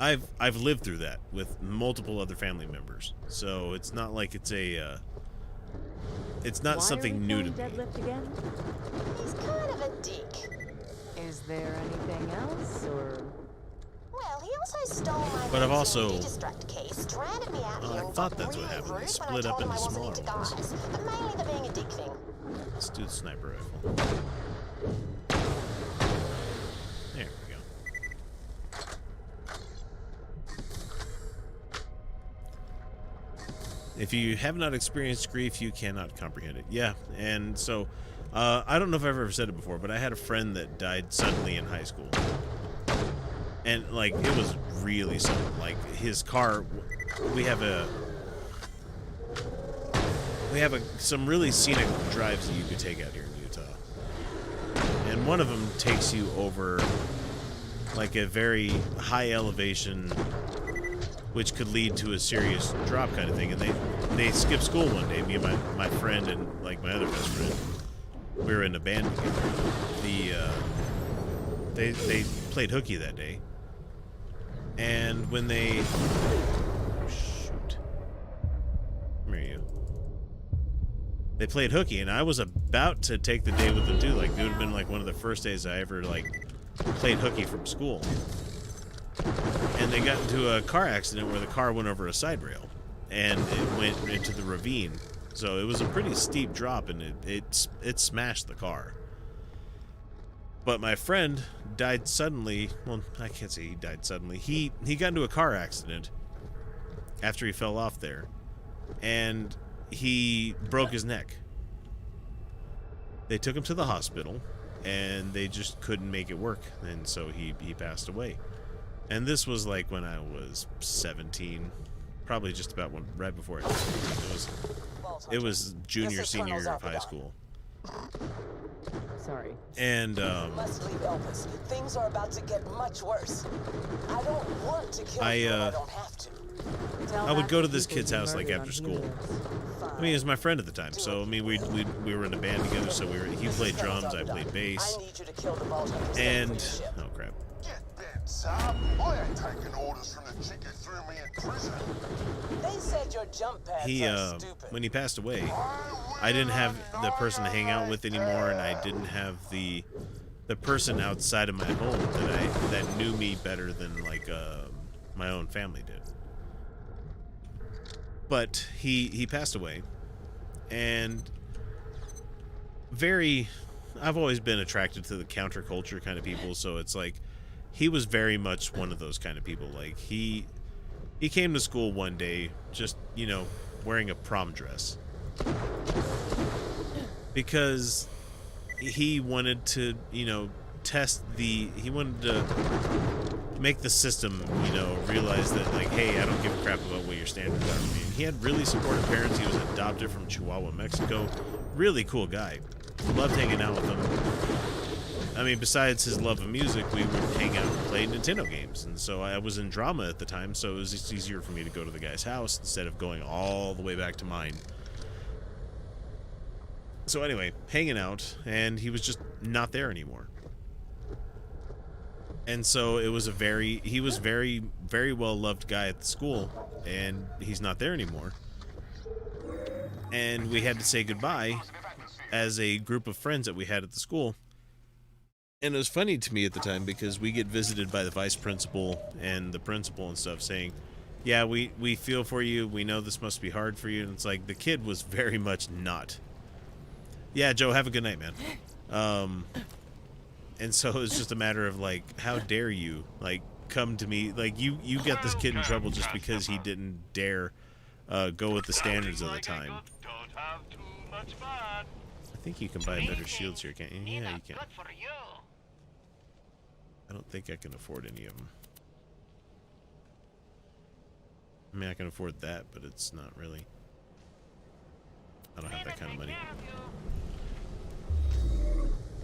Speaker 1: I've lived through that with multiple other family members, so it's not like it's not something new to me.
Speaker 10: Again? He's kind of a dick.
Speaker 6: Is there anything else, or?
Speaker 10: Well, he also stole my
Speaker 1: But I've also
Speaker 10: Digistruct key, stranded me out here,
Speaker 1: I
Speaker 10: and
Speaker 1: thought
Speaker 10: got
Speaker 1: that's what
Speaker 10: really
Speaker 1: happened. They
Speaker 10: rude
Speaker 1: split
Speaker 10: when I
Speaker 1: up
Speaker 10: told him
Speaker 1: into
Speaker 10: I wasn't
Speaker 1: smaller
Speaker 10: into
Speaker 1: ones.
Speaker 10: guys, but mainly the being a dick thing.
Speaker 1: Let's do the sniper rifle. There we go. If you have not experienced grief, you cannot comprehend it. Yeah, and so I don't know if I've ever said it before, but I had a friend that died suddenly in high school. And, like, it was really sudden. Like, his car, we have some really scenic drives that you could take out here in Utah. And one of them takes you over, like, a very high elevation, which could lead to a serious drop kind of thing. And they skipped school one day, me and my friend and, like, my other best friend. We were in a band together. They played hooky that day. And when they... Oh, shoot. Where are you? They played hooky, and I was about to take the day with them, too. Like, it would have been, like, one of the first days I ever, like, played hooky from school. And they got into a car accident where the car went over a side rail. And it went into the ravine. So it was a pretty steep drop, and it smashed the car. But my friend died suddenly. Well, I can't say he died suddenly. He got into a car accident after he fell off there, and he broke his neck. They took him to the hospital, and they just couldn't make it work, and so he passed away. And this was like when I was 17, probably just about right before I it was junior, senior year of high school.
Speaker 6: Sorry.
Speaker 1: And
Speaker 7: Must leave Elvis. Things are about to get much worse. I don't want to kill you, I don't have to.
Speaker 1: I would go to this kid's house like after school. I mean, he was my friend at the time, so I mean we were in a band together. So he played drums, I played bass,
Speaker 7: I need you to kill the Vault Hunters.
Speaker 1: and oh crap.
Speaker 12: Get bent, Saab. I ain't taking orders from the chick who threw me in prison.
Speaker 7: They said your jump pads are stupid.
Speaker 1: When he passed away, I didn't have the person to hang out with anymore, and I didn't have the person outside of my home that knew me better than like my own family did. But he passed away, and I've always been attracted to the counterculture kind of people, so it's like he was very much one of those kind of people. Like he came to school one day just, you know, wearing a prom dress because he wanted to, you know, he wanted to make the system, you know, realize that, like, hey, I don't give a crap about what your standards are for me. And he had really supportive parents. He was adopted from Chihuahua, Mexico. Really cool guy. Loved hanging out with him. I mean, besides his love of music, we would hang out and play Nintendo games. And so I was in drama at the time, so it was just easier for me to go to the guy's house instead of going all the way back to mine. So anyway, hanging out, and he was just not there anymore. And so he was very, very well-loved guy at the school, and he's not there anymore. And we had to say goodbye as a group of friends that we had at the school. And it was funny to me at the time because we get visited by the vice principal and the principal and stuff saying, yeah, we feel for you. We know this must be hard for you. And it's like the kid was very much not. Yeah, Joe, have a good night, man. And so it was just a matter of, like, how dare you, like, come to me. Like, you got this kid in trouble just because he didn't dare go with the standards of the time. I think you can buy better shields here, can't you? Yeah, you can. I don't think I can afford any of them. I mean, I can afford that, but it's not really. I don't have that kind of money.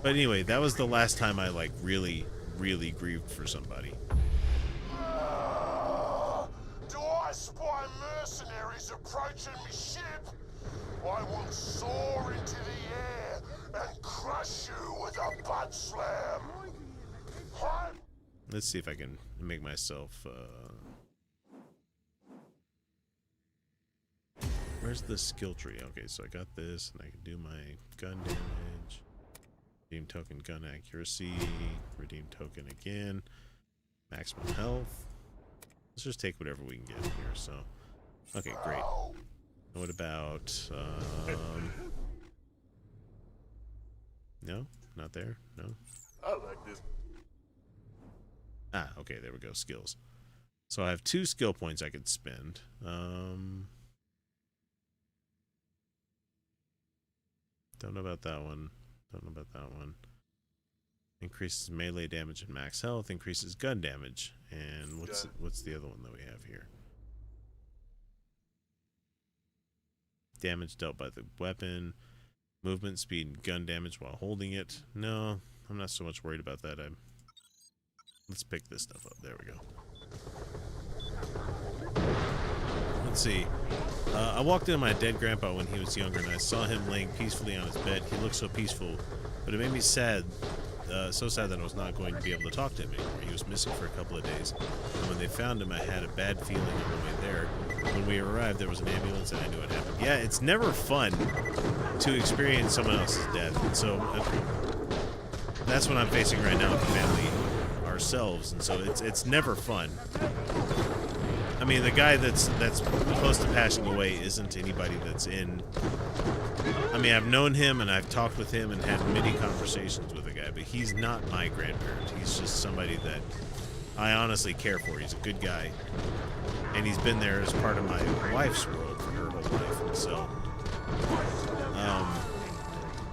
Speaker 1: But anyway, that was the last time I like really grieved for somebody.
Speaker 12: Do I spy mercenaries approaching me ship? I will soar into the air and crush you with a butt slam.
Speaker 1: Let's see if I can make myself. Where's the skill tree? Okay, so I got this, and I can do my gun damage. Redeem token, gun accuracy. Redeem token again. Maximum health. Let's just take whatever we can get here. So, okay, great. And what about? No, not there. No.
Speaker 12: I like this.
Speaker 1: Ah, okay, there we go. Skills. So I have 2 skill points I could spend. Don't know about that one. Don't know about that one. Increases melee damage and max health. Increases gun damage. And what's the other one that we have here? Damage dealt by the weapon. Movement speed and gun damage while holding it. No, I'm not so much worried about that. Let's pick this stuff up. There we go. Let's see. I walked into my dead grandpa when he was younger, and I saw him laying peacefully on his bed. He looked so peaceful, but it made me sad, so sad that I was not going to be able to talk to him anymore. He was missing for a couple of days, and when they found him, I had a bad feeling on the way there. When we arrived, there was an ambulance, and I knew what happened. Yeah, it's never fun to experience someone else's death, and so that's what I'm facing right now with the family ourselves, and so it's never fun. I mean, the guy that's close to passing away isn't anybody that's in. I mean, I've known him and I've talked with him and had many conversations with the guy, but he's not my grandparent. He's just somebody that I honestly care for. He's a good guy, and he's been there as part of my wife's world for her whole life. And so,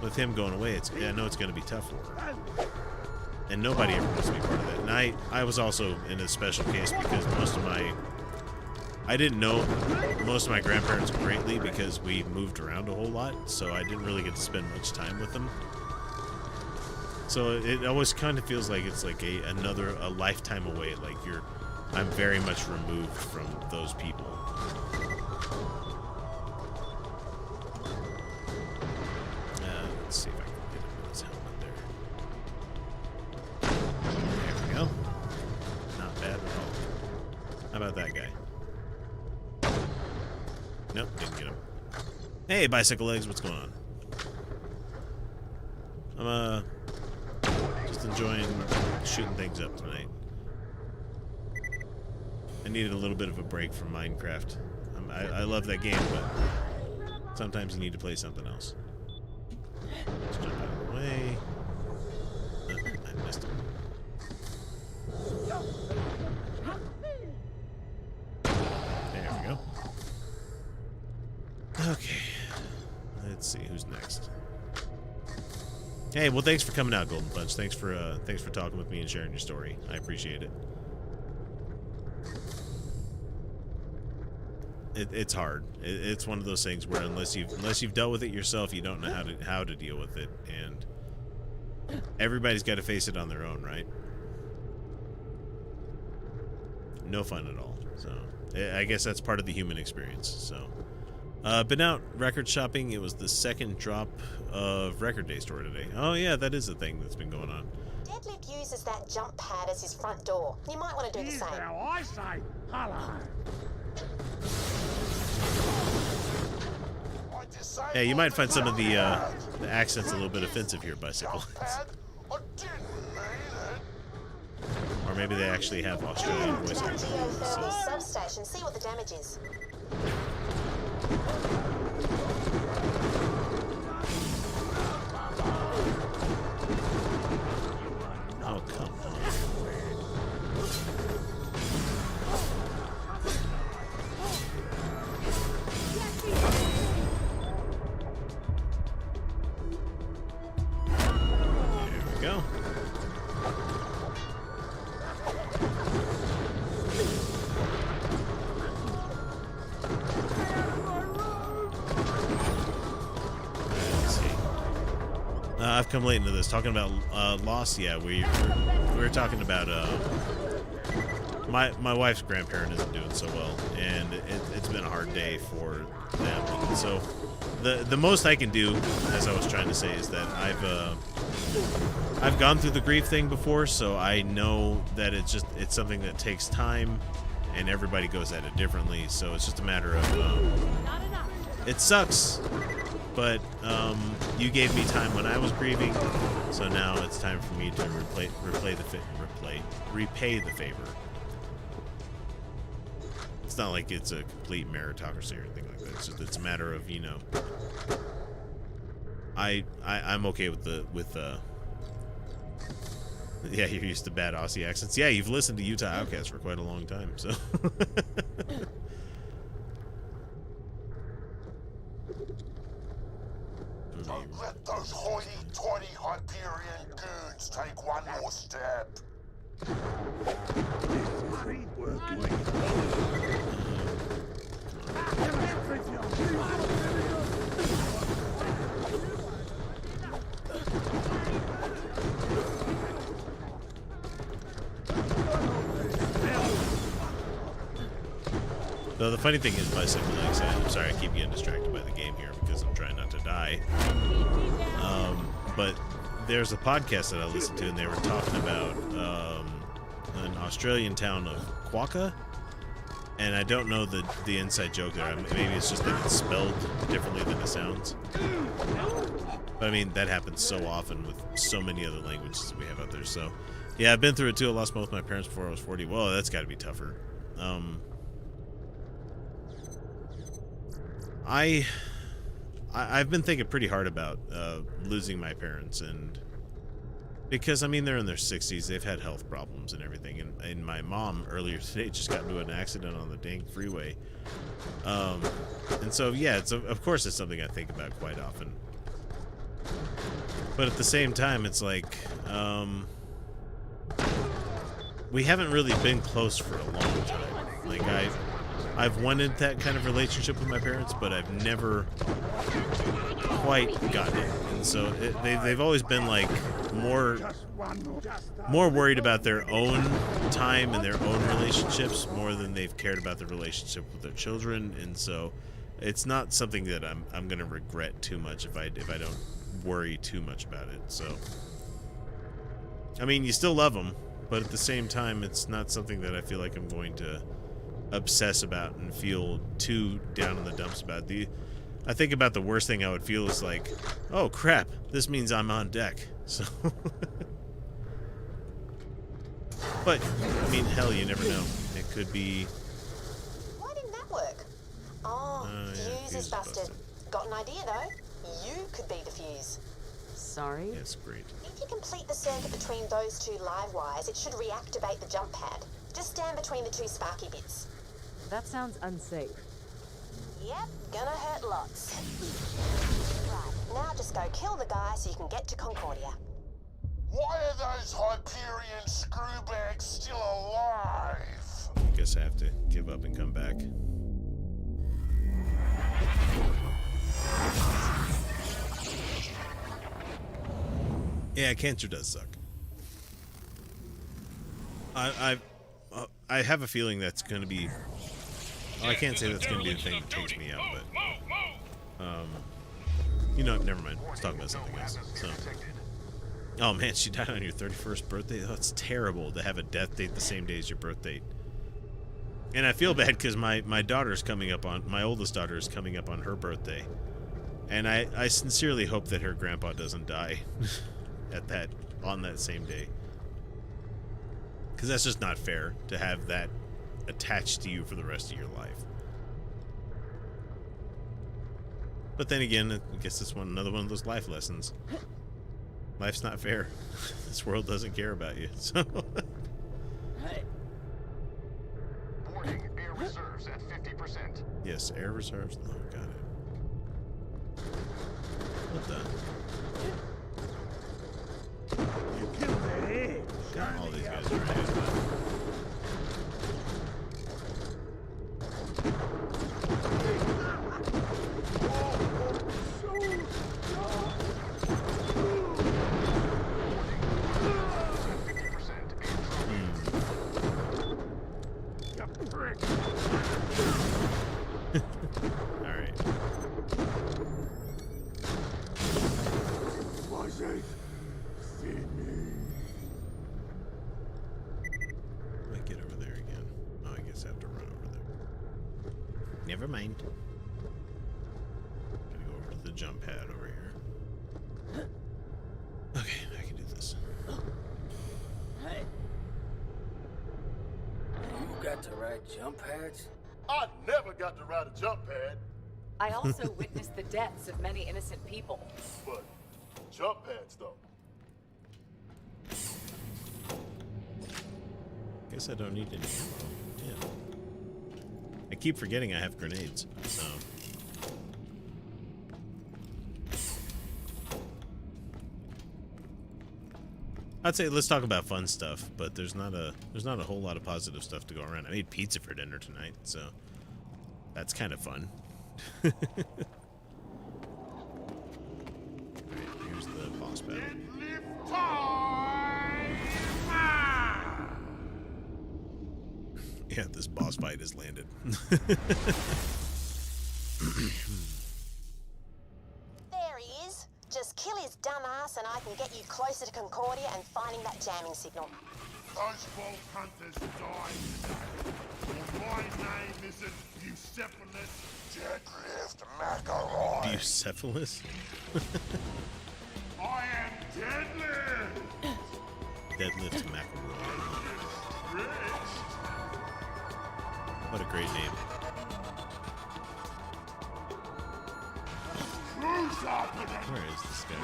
Speaker 1: with him going away, I know it's going to be tough for her. And nobody ever wants to be part of that. And I was also in a special case because I didn't know most of my grandparents greatly because we moved around a whole lot, so I didn't really get to spend much time with them. So it always kind of feels like it's like a lifetime away. Like I'm very much removed from those people. Let's see if I can get him with his helmet there. There we go. Not bad at all. How about that guy? Nope, didn't get him. Hey, bicycle legs, what's going on? I'm just enjoying shooting things up tonight. I needed a little bit of a break from Minecraft. I love that game, but sometimes you need to play something else. Let's jump out of the way. I missed him. There we go. Okay. Let's see who's next. Hey, well, thanks for coming out, Golden Punch. Thanks for talking with me and sharing your story. I appreciate it. It's hard. It's one of those things where unless you've dealt with it yourself, you don't know how to deal with it, and everybody's got to face it on their own, right? No fun at all. So I guess that's part of the human experience. So. Been out record shopping. It was the second drop of Record Day store today. Oh yeah, that is a thing that's been going on.
Speaker 10: Deadlift uses that jump pad as his front door. You might want to do the same.
Speaker 9: Now I say hello.
Speaker 1: Yeah, you might find some of the accents a little bit offensive here, bicycle. Or maybe they actually have Australian voice acting. So.
Speaker 10: Substation. See what the damage is.
Speaker 1: Oh, come on. There we go. come late into this. Talking about loss, yeah, we were talking about my wife's grandparent isn't doing so well, and it's been a hard day for them. And so the most I can do, as I was trying to say, is that I've gone through the grief thing before, so I know that it's something that takes time, and everybody goes at it differently. So it's just a matter of it sucks, but you gave me time when I was grieving, so now it's time for me to repay the favor. It's not like it's a complete meritocracy or anything like that. It's a matter of, you know, I'm okay with yeah, you're used to bad Aussie accents. Yeah, you've listened to Utah Outcast for quite a long time, so.
Speaker 12: Don't let those hoity-toity Hyperion goons take one more step.
Speaker 1: So the funny thing is, bicycle legs. I'm sorry, I keep getting distracted by the game here because I'm trying not to die. But there's a podcast that I listened to, and they were talking about an Australian town of Quokka, and I don't know the inside joke there. Maybe it's just that it's spelled differently than it sounds. But I mean, that happens so often with so many other languages we have out there. So yeah, I've been through it too. I lost both my parents before I was 40. Well, that's got to be tougher. I've been thinking pretty hard about losing my parents, and because I mean they're in their 60s, they've had health problems and everything, and my mom earlier today just got into an accident on the dang freeway, and so yeah, of course it's something I think about quite often, but at the same time it's like we haven't really been close for a long time. Like I've wanted that kind of relationship with my parents, but I've never quite gotten it. And so they've always been like more worried about their own time and their own relationships more than they've cared about the relationship with their children. And so it's not something that I'm going to regret too much if I don't worry too much about it. So I mean, you still love them, but at the same time, it's not something that I feel like I'm going to obsess about and feel too down in the dumps about. I think about the worst thing I would feel is like, oh crap, this means I'm on deck. So but I mean, hell, you never know. It could be.
Speaker 10: Why didn't that work? Oh, fuse is busted. Got an idea though. You could be the fuse.
Speaker 6: Sorry?
Speaker 1: Yes, great.
Speaker 10: If you complete the circuit between those two live wires, it should reactivate the jump pad. Just stand between the two sparky bits.
Speaker 6: That sounds unsafe.
Speaker 10: Yep, gonna hurt lots. Right, now just go kill the guy so you can get to Concordia.
Speaker 12: Why are those Hyperion screwbags still alive?
Speaker 1: I guess I have to give up and come back. Yeah, cancer does suck. I have a feeling that's going to be. Well, I can't say that's going to be the thing that takes me out, but you know, never mind. Let's talk about something else. So, oh man, she died on your 31st birthday. Oh, it's terrible to have a death date the same day as your birth date. And I feel bad because my daughter's coming up on my oldest daughter is coming up on her birthday, and I sincerely hope that her grandpa doesn't die on that same day. Because that's just not fair to have that attached to you for the rest of your life. But then again, I guess it's another one of those life lessons. Life's not fair. This world doesn't care about you. So.
Speaker 13: Warning, air reserves at 50%.
Speaker 1: Yes, air reserves. Oh, got it. Well done.
Speaker 12: You killed their head.
Speaker 1: Got all these guys right. Never mind. Gotta go over to the jump pad over here. Okay, I can do this.
Speaker 8: You got to ride jump pads?
Speaker 12: I never got to ride a jump pad.
Speaker 6: I also witnessed the deaths of many innocent people.
Speaker 12: But jump pads, though.
Speaker 1: Guess I don't need any ammo. Yeah. I keep forgetting I have grenades, so. I'd say let's talk about fun stuff, but there's not a whole lot of positive stuff to go around. I made pizza for dinner tonight, so that's kind of fun. Alright, here's the boss battle. Yeah, this boss fight has landed.
Speaker 10: There he is. Just kill his dumb ass and I can get you closer to Concordia and finding that jamming signal.
Speaker 12: Those vault hunters died today. Well, my name isn't Bucephalus Deadlift Macaron.
Speaker 1: Bucephalus?
Speaker 12: I am Deadlift!
Speaker 1: Deadlift Macaron. What a great name. Where is this guy?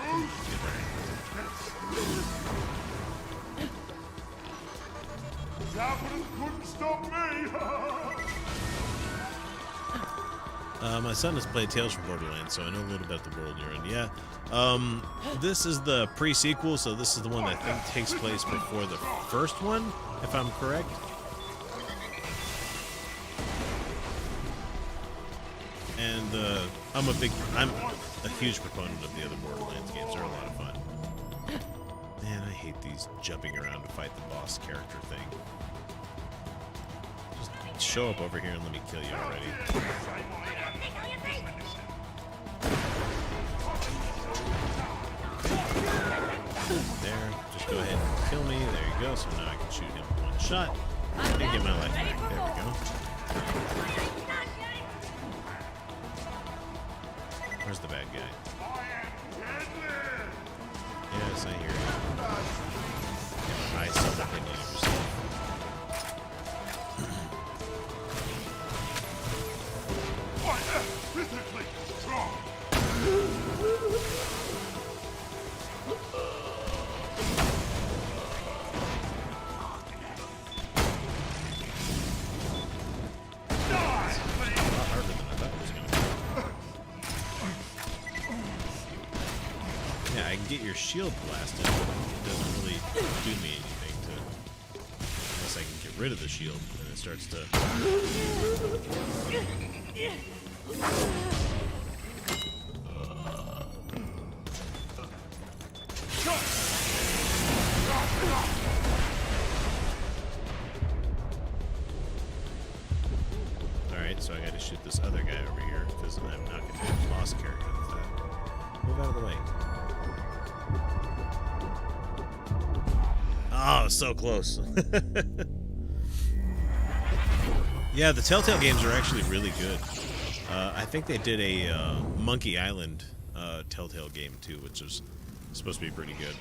Speaker 12: Japanese couldn't stop me!
Speaker 1: My son has played Tales from Borderlands, so I know a little about the world you're in. Yeah. This is the pre-sequel, so this is the one that I think takes place before the first one, if I'm correct. And I'm a huge proponent of the other Borderlands games. They're a lot of fun. Man, I hate these jumping around to fight the boss character thing. Just show up over here and let me kill you already. There, just go ahead and kill me. There you go. So now I can shoot him with one shot and get my life back. There we go. Where's the bad guy? Yes, I hear you. I have some opinion of yourself.
Speaker 12: Physically strong!
Speaker 1: I can get your shield blasted, but it doesn't really do me anything unless I can get rid of the shield, and it starts to... Alright, so I gotta shoot this other guy over here, because I'm not gonna be a boss character with that. Move out of the way. Oh, so close. Yeah, the Telltale games are actually really good. I think they did a Monkey Island Telltale game too, which was supposed to be pretty good.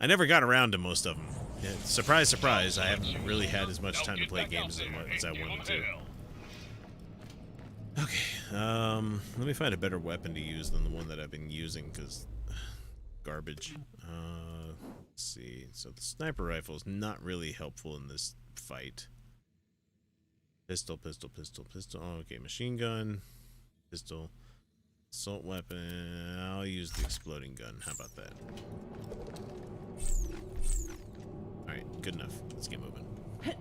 Speaker 1: I never got around to most of them. Yeah, surprise, surprise, I haven't really had as much time to play games as I wanted to. Okay, let me find a better weapon to use than the one that I've been using, because garbage. Let's see. So the sniper rifle is not really helpful in this fight. Pistol, pistol, pistol, pistol. Oh, okay, machine gun, pistol, assault weapon. I'll use the exploding gun. How about that? Alright, good enough. Let's get moving.
Speaker 10: There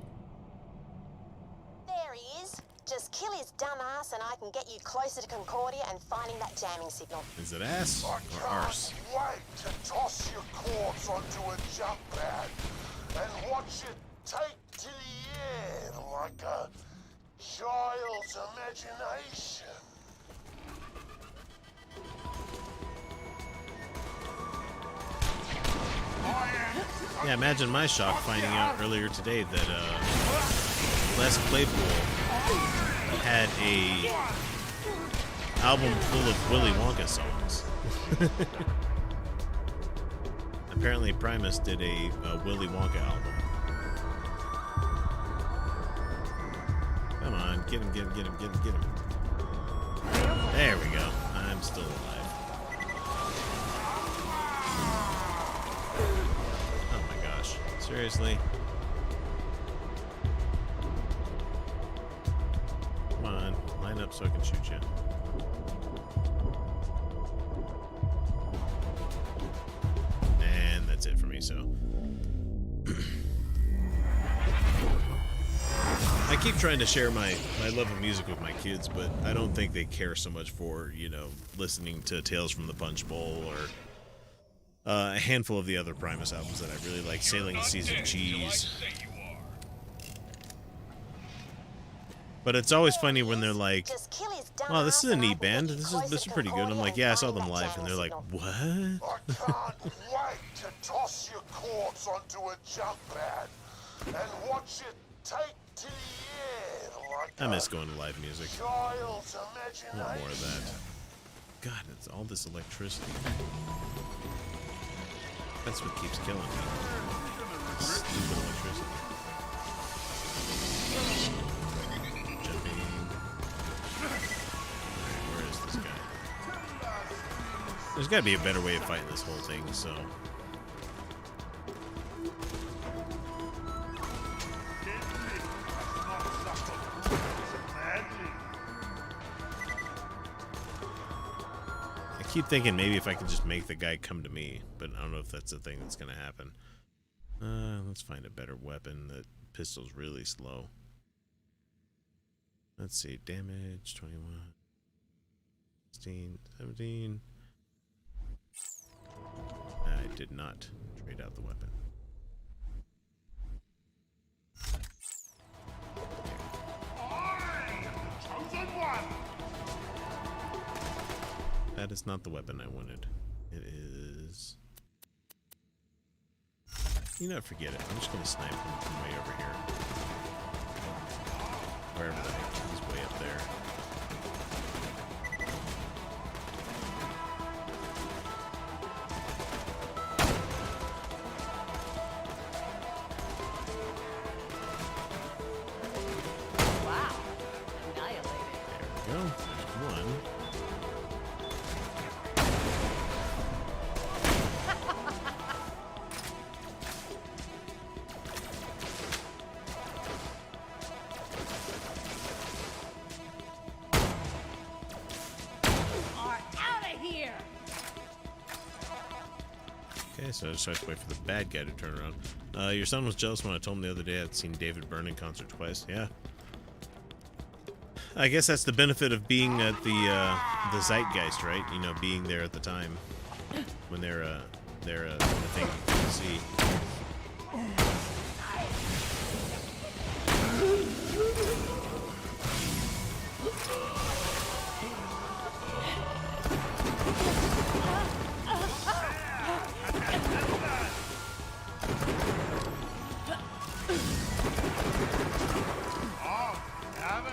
Speaker 10: he is. Just kill his dumb ass and I can get you closer to Concordia and finding that jamming signal.
Speaker 1: Is it ass or arse?
Speaker 12: Wait to toss your corpse onto a jump pad and watch it take to the air like a child's imagination.
Speaker 1: Yeah, imagine my shock finding out earlier today that Les Claypool had a album full of Willy Wonka songs. Apparently Primus did a Willy Wonka album. Come on, get him, get him, get him, get him, get him. There we go. I'm still alive. Oh my gosh. Seriously? Come on, line up so I can shoot you. And that's it for me, so. I keep trying to share my love of music with my kids, but I don't think they care so much for, you know, listening to Tales from the Punch Bowl or a handful of the other Primus albums that I really like, Sailing the Seas of Cheese. But it's always funny when they're like, "Wow, this is a neat band. This is pretty good." I'm like, "Yeah, I saw them live," and they're like, "What?"
Speaker 12: I can't wait to toss your corpse onto a jump pad and watch it take to the air like
Speaker 1: I miss going to live music.
Speaker 12: child's
Speaker 1: I
Speaker 12: imagination.
Speaker 1: want more of that. God, it's all this electricity. That's what keeps killing me. Stupid electricity. Jumping. Where is this guy? There's got to be a better way of fighting this whole thing, so. I keep thinking maybe if I could just make the guy come to me, but I don't know if that's the thing that's going to happen. Let's find a better weapon. The pistol's really slow. Let's see. Damage, 21. 16, 17. I did not trade out the weapon. That is not the weapon I wanted. It is... You know, forget it. I'm just going to snipe him from way over here. Wherever the heck he's way up there.
Speaker 6: Wow. Annihilated.
Speaker 1: There we go. There's one. Okay, so I just have to wait for the bad guy to turn around. Your son was jealous when I told him the other day I'd seen David Byrne in concert twice. Yeah. I guess that's the benefit of being at the Zeitgeist, right? You know, being there at the time when they're the thing to see.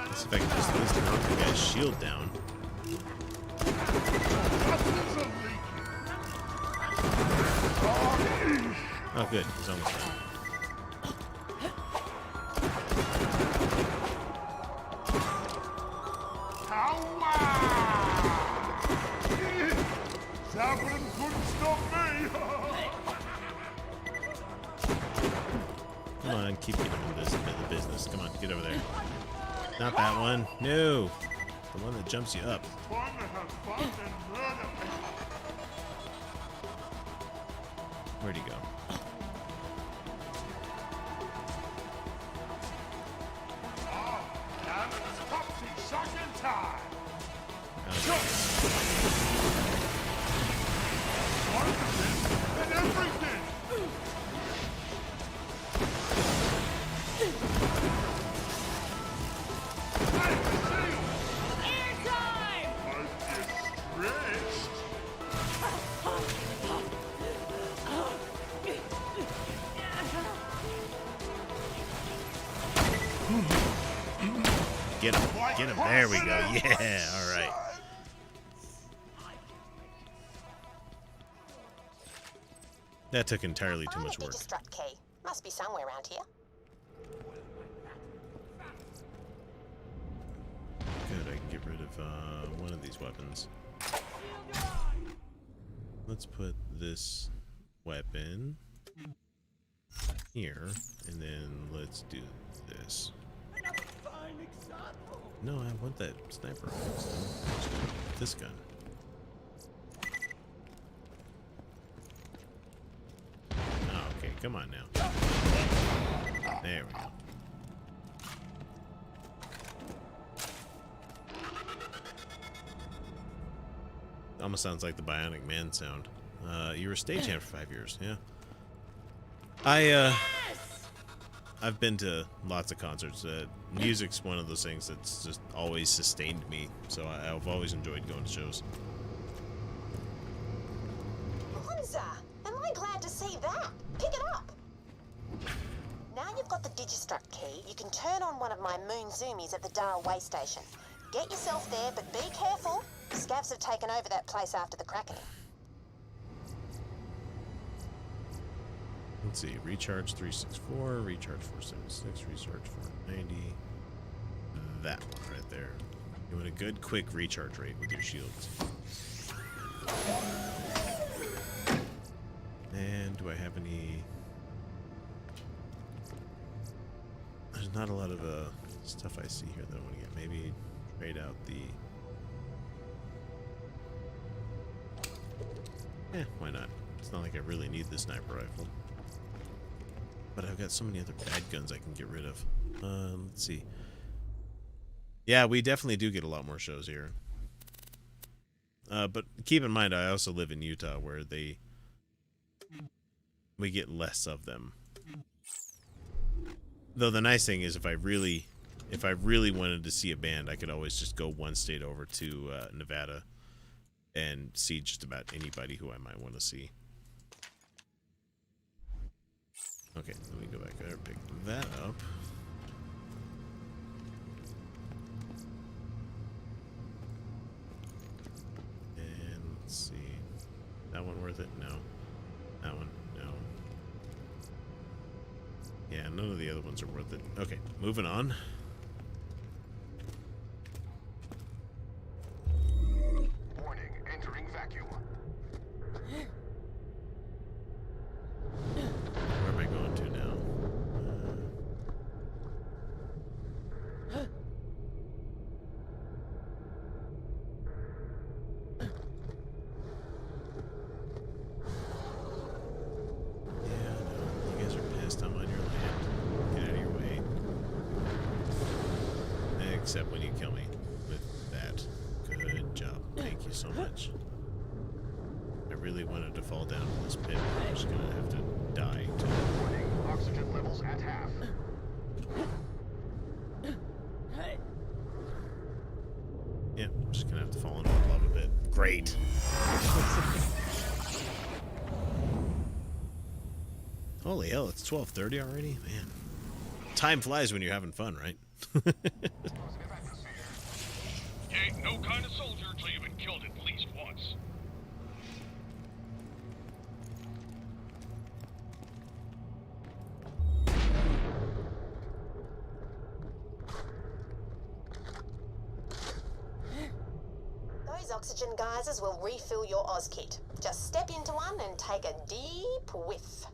Speaker 1: Let's see if I can just at least knock the guy's shield down. Oh, good. He's almost done.
Speaker 12: Sapling couldn't stop me.
Speaker 1: Come on, keep getting in the business. Come on, get over there. Not that one. No. The one that jumps you up.
Speaker 12: Fun to have fun and murder.
Speaker 1: Where'd he go?
Speaker 12: It's Topsy shocking time. And everything.
Speaker 1: Get him. Get him. There we go. Yeah. All right. That took entirely too much work.
Speaker 10: Digistruct key. Must be somewhere around here.
Speaker 1: Good, I can get rid of one of these weapons. Let's put this weapon here, and then let's do this. No, I want that sniper rifle. This gun. Oh, okay, come on now. There we go. Almost sounds like the Bionic Man sound. You were a stagehand for 5 years, yeah. I've been to lots of concerts. Music's one of those things that's just always sustained me, so I've always enjoyed going to shows.
Speaker 10: Monza! Am I glad to see that? Pick it up! Now you've got the Digistruct key, you can turn on one of my moon zoomies at the Dar way station. Get yourself there, but be careful. Scavs have taken over that place after the Kraken.
Speaker 1: Let's see, recharge 364, recharge 476, recharge 490. That one right there. You want a good, quick recharge rate with your shields. And do I have any... There's not a lot of stuff I see here that I want to get. Maybe trade out the... why not? It's not like I really need the sniper rifle. But I've got so many other bad guns I can get rid of. Let's see. Yeah, we definitely do get a lot more shows here. But keep in mind, I also live in Utah, where we get less of them. Though the nice thing is, if I really wanted to see a band, I could always just go one state over to Nevada and see just about anybody who I might want to see. Okay, let me go back there, pick that up. And let's see. That one worth it? No. That one? No. Yeah, none of the other ones are worth it. Okay, moving on.
Speaker 13: Warning, entering vacuum.
Speaker 1: Where am I going to now? Yeah, no, you guys are pissed I'm on your land. Get out of your way. Except when you kill me with that. Good job. Thank you so much. I really wanted to fall down in this pit. I'm just gonna have to die.
Speaker 13: Warning, oxygen levels at half.
Speaker 1: Yeah, I'm just gonna have to fall into love a bit. Great. Holy hell, it's 12:30 already? Man. Time flies when you're having fun, right?
Speaker 13: You ain't no kind of soldier till you've been killed at least once.
Speaker 10: Those oxygen geysers will refill your Oz kit. Just step into one and take a deep whiff.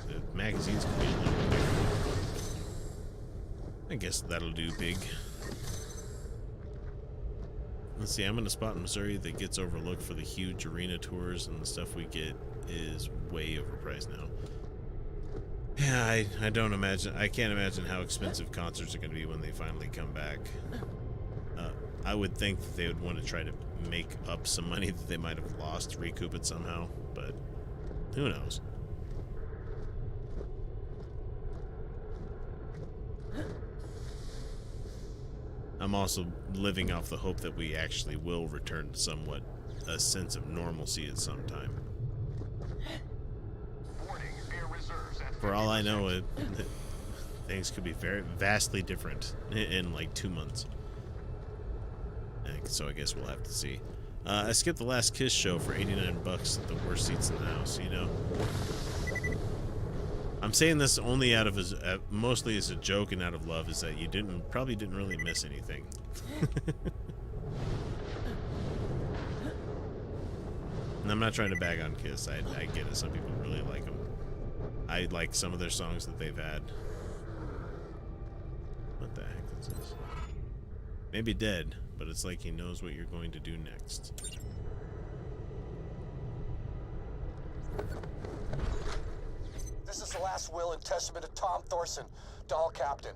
Speaker 1: The magazines can be a little bigger. I guess that'll do big. Let's see, I'm in a spot in Missouri that gets overlooked for the huge arena tours, and the stuff we get is way overpriced now. Yeah, I don't imagine, I can't imagine how expensive concerts are going to be when they finally come back. I would think that they would want to try to make up some money that they might have lost, recoup it somehow, but who knows. I'm also living off the hope that we actually will return to somewhat a sense of normalcy at some time. For all I know, things could be very vastly different in like 2 months. So I guess we'll have to see. I skipped the last Kiss show for $89 at the worst seats in the house, you know. I'm saying this only out of mostly as a joke and out of love, is that you probably didn't really miss anything. And I'm not trying to bag on Kiss. I get it. Some people really like them. I like some of their songs that they've had. What the heck is this? Maybe dead, but it's like he knows what you're going to do next.
Speaker 3: This is the last will and testament of Tom Thorson, Doll Captain.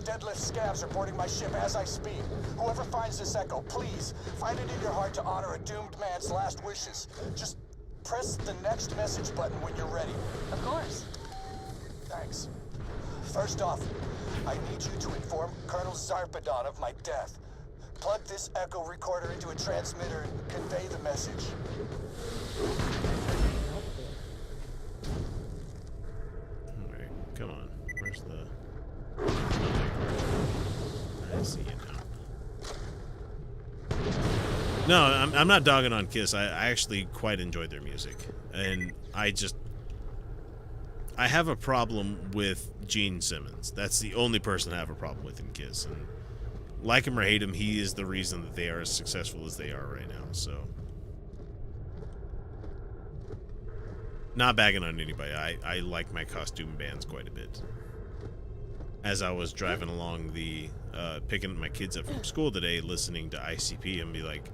Speaker 3: Deadlift scabs are boarding my ship as I speak. Whoever finds this echo, please, find it in your heart to honor a doomed man's last wishes. Just press the next message button when you're ready.
Speaker 6: Of course.
Speaker 3: Thanks. First off, I need you to inform Colonel Zarpedon of my death. Plug this echo recorder into a transmitter and convey the message.
Speaker 1: Alright, come on. Where's the... I see it now. No, I'm not dogging on Kiss. I actually quite enjoyed their music. And I have a problem with Gene Simmons. That's the only person I have a problem with in Kiss. And like him or hate him, he is the reason that they are as successful as they are right now. So, not bagging on anybody. I like my costume bands quite a bit. As I was driving along picking my kids up from school today, listening to ICP, and be like,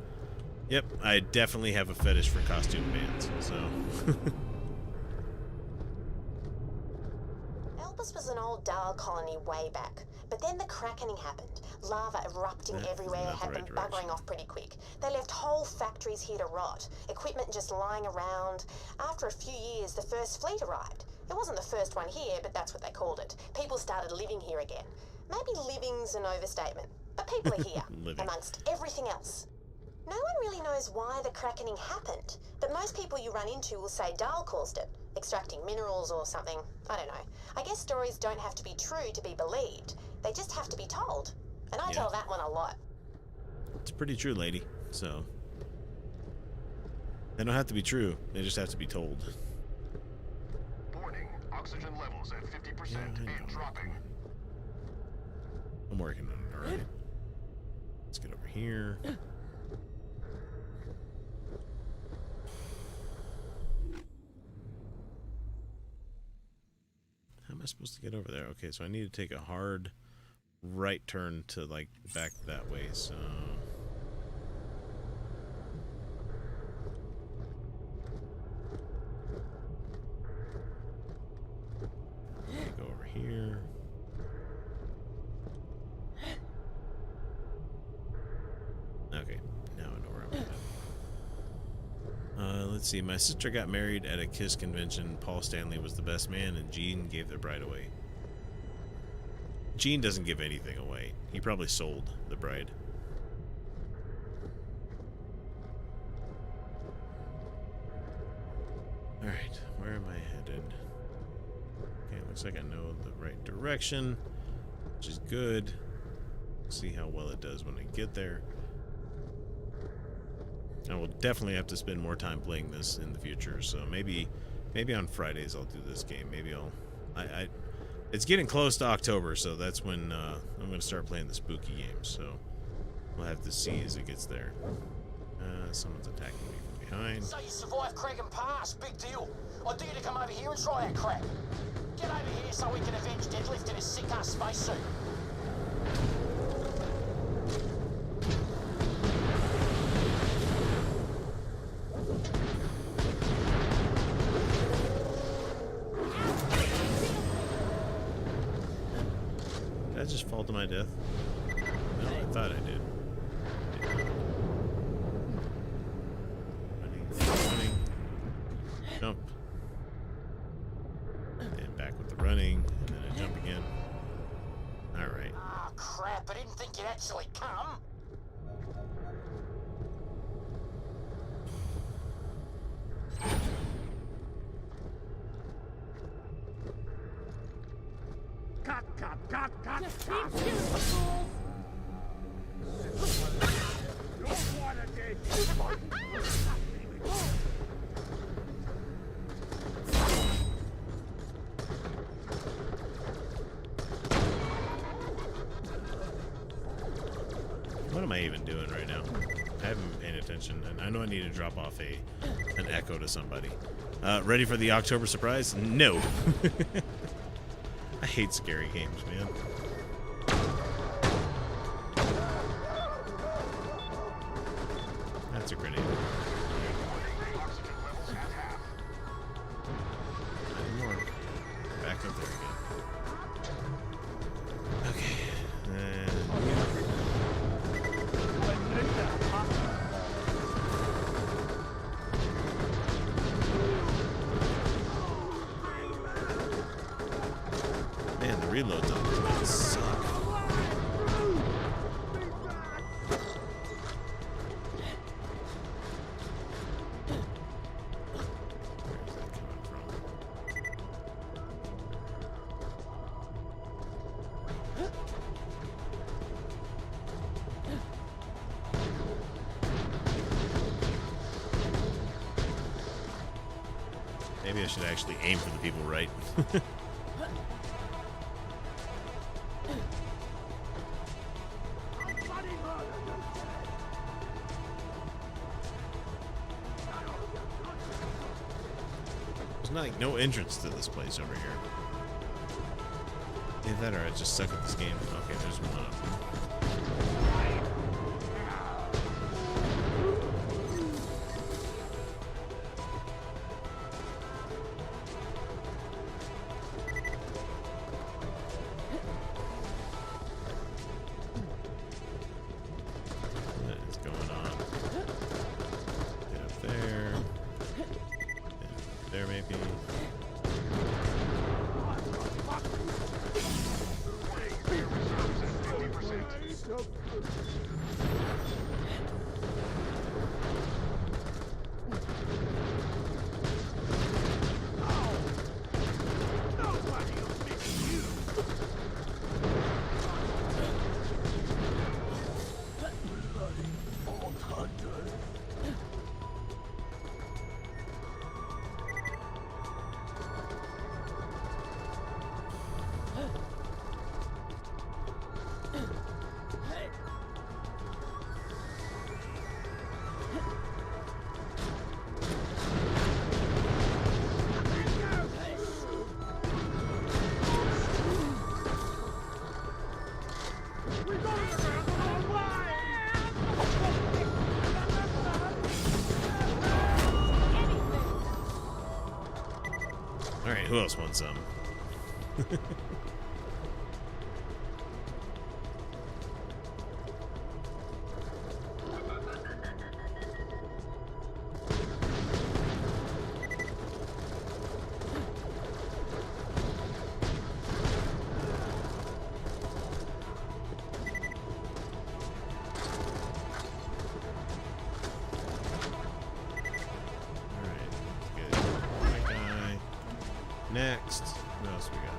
Speaker 1: yep, I definitely have a fetish for costume bands. So.
Speaker 10: Elpis was an old Dahl colony way back, but then the Krakening happened. Lava erupting everywhere had them buggering off pretty quick. They left whole factories here to rot, equipment just lying around. After a few years, the first fleet arrived. It wasn't the first one here, but that's what they called it. People started living here again. Maybe living's an overstatement, but people are here, amongst everything else. No one really knows why the Krakening happened, but most people you run into will say Dahl caused it, extracting minerals or something. I don't know. I guess stories don't have to be true to be believed. They just have to be told. And I tell that one a lot.
Speaker 1: It's pretty true, lady. So, they don't have to be true. They just have to be told.
Speaker 12: Warning, oxygen levels at 50% and dropping.
Speaker 1: I'm working on it, alright. Let's get over here. How am I supposed to get over there? Okay, so I need to take a hard right turn to, like, back that way, so... Go over here. Okay, now I know where I'm at. Let's see. My sister got married at a Kiss convention. Paul Stanley was the best man, and Gene gave their bride away. Gene doesn't give anything away. He probably sold the bride. Alright, where am I headed? Okay, looks like I know the right direction, which is good. See how well it does when I get there. I will definitely have to spend more time playing this in the future, so maybe on Fridays I'll do this game. Maybe it's getting close to October, so that's when I'm going to start playing the spooky games, so we'll have to see as it gets there. Someone's attacking me from behind.
Speaker 3: So you survived Kraken Pass, big deal. I dare you to come over here and try our crack. Get over here so we can avenge Deadlift in his sick-ass spacesuit.
Speaker 1: Did I just fall to my death? No, I thought I did.
Speaker 3: actually come.
Speaker 9: Cut. Just keep shooting, fools!
Speaker 1: What am I even doing right now? I haven't been paying attention, and I know I need to drop off an echo to somebody. Ready for the October surprise? No. I hate scary games, man. That's a grenade. Not anymore. Back up there again. Okay. Man, the reloads on this gun suck. Maybe I should actually aim for the people right. There's like no entrance to this place over here. Either that or I just suck at this game. Okay, there's one up. Alright, who else wants some? Next. What else we got?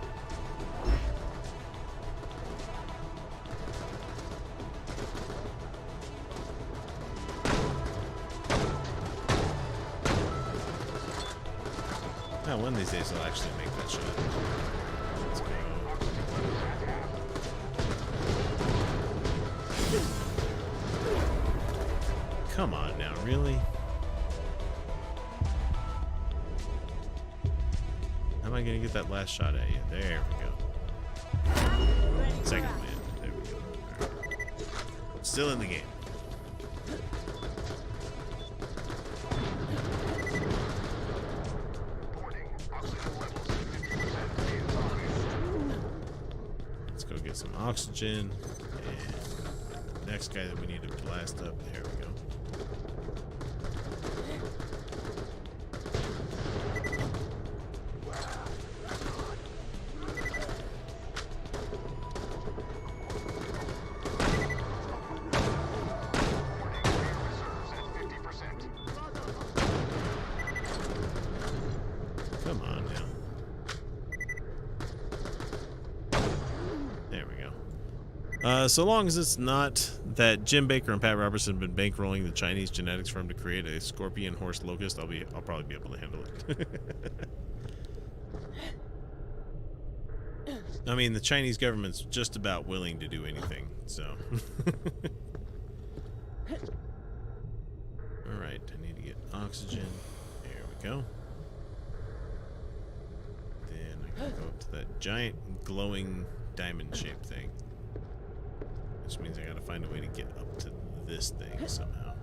Speaker 1: Oh, one of these days I'll actually make that shot. Let's go. Come on now, really? How am I gonna get that last shot at you? There we go. Second man. There we go. Right. Still in the game. Let's go get some oxygen. And the next guy that we need to blast up. There we go. So long as it's not that Jim Baker and Pat Robertson have been bankrolling the Chinese genetics firm to create a scorpion horse locust, I'll probably be able to handle it. I mean, the Chinese government's just about willing to do anything, so. Alright, I need to get oxygen. There we go. Then I gotta go up to that giant glowing diamond-shaped thing. Which means I gotta find a way to get up to this thing somehow.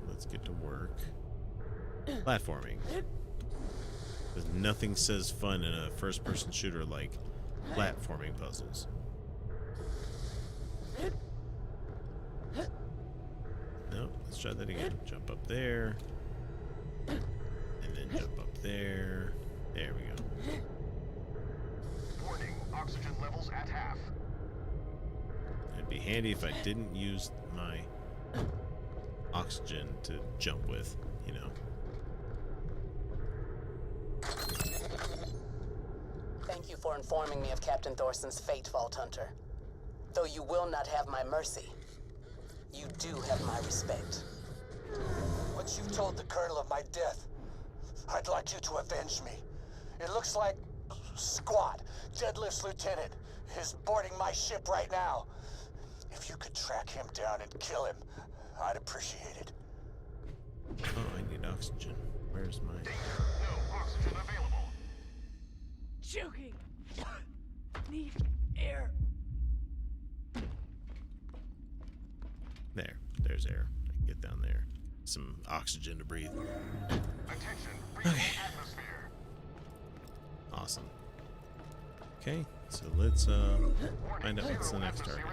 Speaker 1: Let's get to work. Platforming. Because nothing says fun in a first-person shooter like platforming puzzles. No, let's try that again. Jump up there. And then jump up there. There we go.
Speaker 13: Warning, oxygen levels at half.
Speaker 1: It'd be handy if I didn't use my oxygen to jump with, you know.
Speaker 7: Thank you for informing me of Captain Thorson's fate, Vault Hunter. Though you will not have my mercy, you do have my respect.
Speaker 3: Once you've told the Colonel of my death, I'd like you to avenge me. It looks like Squad, Deadlift's lieutenant, is boarding my ship right now. If you could track him down and kill him, I'd appreciate it.
Speaker 1: Oh, I need oxygen. Where's my...
Speaker 13: No oxygen available.
Speaker 4: Choking. Need air.
Speaker 1: There's air. I can get down there. Some oxygen to breathe.
Speaker 13: Attention, breathable atmosphere.
Speaker 1: Awesome. Okay, so let's find out what's the next target.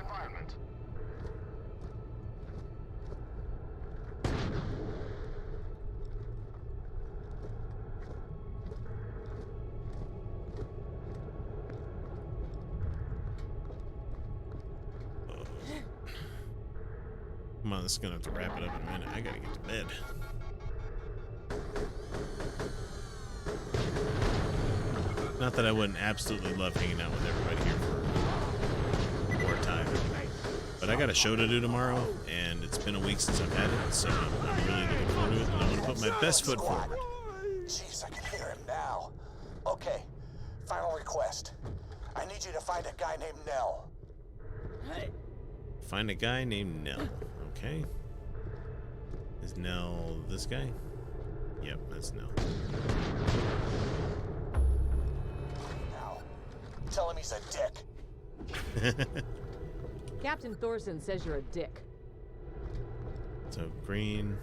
Speaker 1: Come on, this is gonna have to wrap it up in a minute. I gotta get to bed. Not that I wouldn't absolutely love hanging out with everybody here for more time, but I got a show to do tomorrow, and it's been a week since I've had it, so I'm really looking forward to it, and I want to put my best foot forward.
Speaker 3: Jeez, I can hear him now. Okay, final request. I need you to find a guy named Nell.
Speaker 1: Find a guy named Nell. Okay. Is Nell this guy? Yep, that's Nell.
Speaker 3: Now, tell him he's a dick.
Speaker 14: Captain Thorson says you're a dick.
Speaker 1: So green.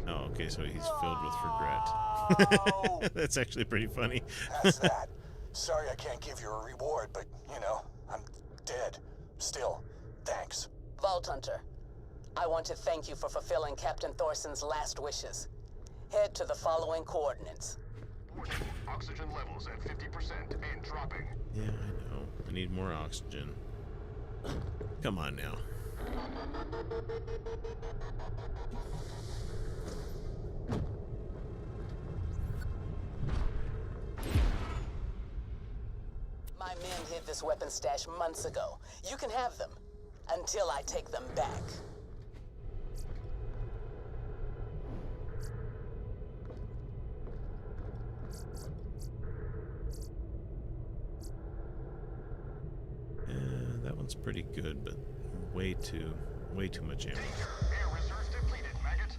Speaker 1: Oh, okay, so he's filled with regret. That's actually pretty funny.
Speaker 3: That's that. Sorry I can't give you a reward, but, you know, I'm dead. Still, thanks.
Speaker 7: Vault Hunter, I want to thank you for fulfilling Captain Thorson's last wishes. Head to the following coordinates.
Speaker 13: Warning, oxygen levels at 50% and dropping.
Speaker 1: Yeah, I know. I need more oxygen. Come on now.
Speaker 7: My men hid this weapon stash months ago. You can have them until I take them back.
Speaker 1: That one's pretty good, but way too much ammo.
Speaker 13: Air reserves depleted, maggot.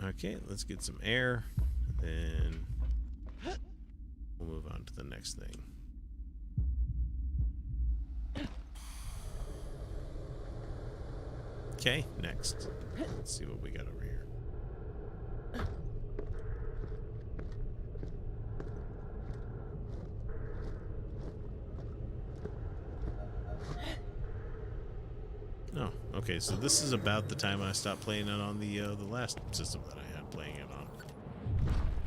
Speaker 1: Okay, let's get some air, then we'll move on to the next thing. Okay, next. Let's see what we got over here. Oh, okay, so this is about the time I stopped playing it on the last system that I had playing it on.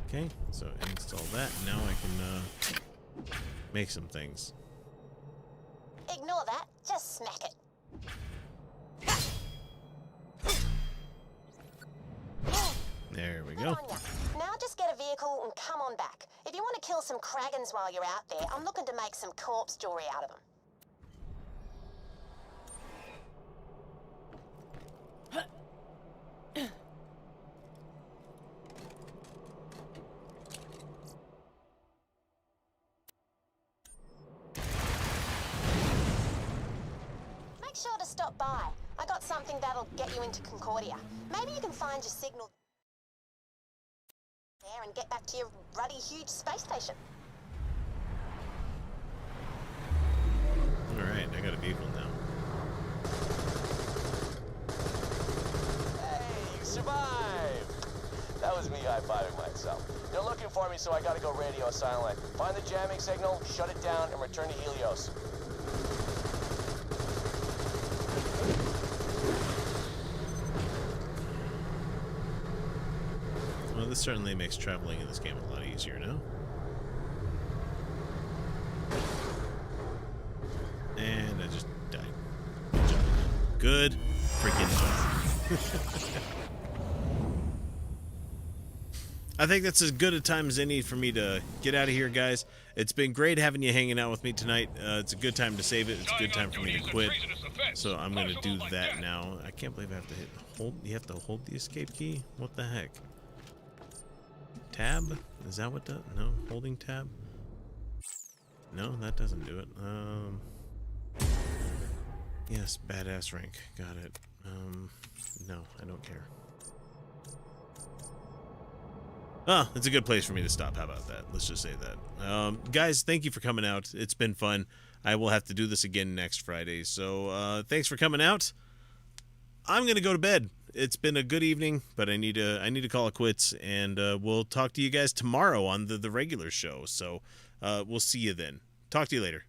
Speaker 1: Okay, so install that, and now I can make some things.
Speaker 10: Ignore that. Just smack it.
Speaker 1: we go.
Speaker 10: On ya. Now just get a vehicle and come on back. If you want to kill some Kragans while you're out there, I'm looking to make some corpse jewelry out of them. Make sure to stop by. I got something that'll get you into Concordia. Maybe you can find your signal there and get back to your ruddy huge space station.
Speaker 1: Alright, I got a vehicle now.
Speaker 15: Hey, you survived! That was me high-fiving myself. They're looking for me, so I gotta go radio silent. Find the jamming signal, shut it down, and return to Helios.
Speaker 1: Well, this certainly makes traveling in this game a lot easier now. And I just died. Good freaking job. I think that's as good a time as any for me to get out of here, guys. It's been great having you hanging out with me tonight. It's a good time to save it. It's a good time for me to quit. So I'm going to do that now. I can't believe I have to hit hold. You have to hold the escape key? What the heck? Tab? Is that what does? No, holding tab? No, that doesn't do it. Yes, badass rank. Got it. No, I don't care. Oh, it's a good place for me to stop. How about that? Let's just say that. Guys, thank you for coming out. It's been fun. I will have to do this again next Friday. So, thanks for coming out. I'm going to go to bed. It's been a good evening, but I need to call it quits, and we'll talk to you guys tomorrow on the regular show. So, we'll see you then. Talk to you later.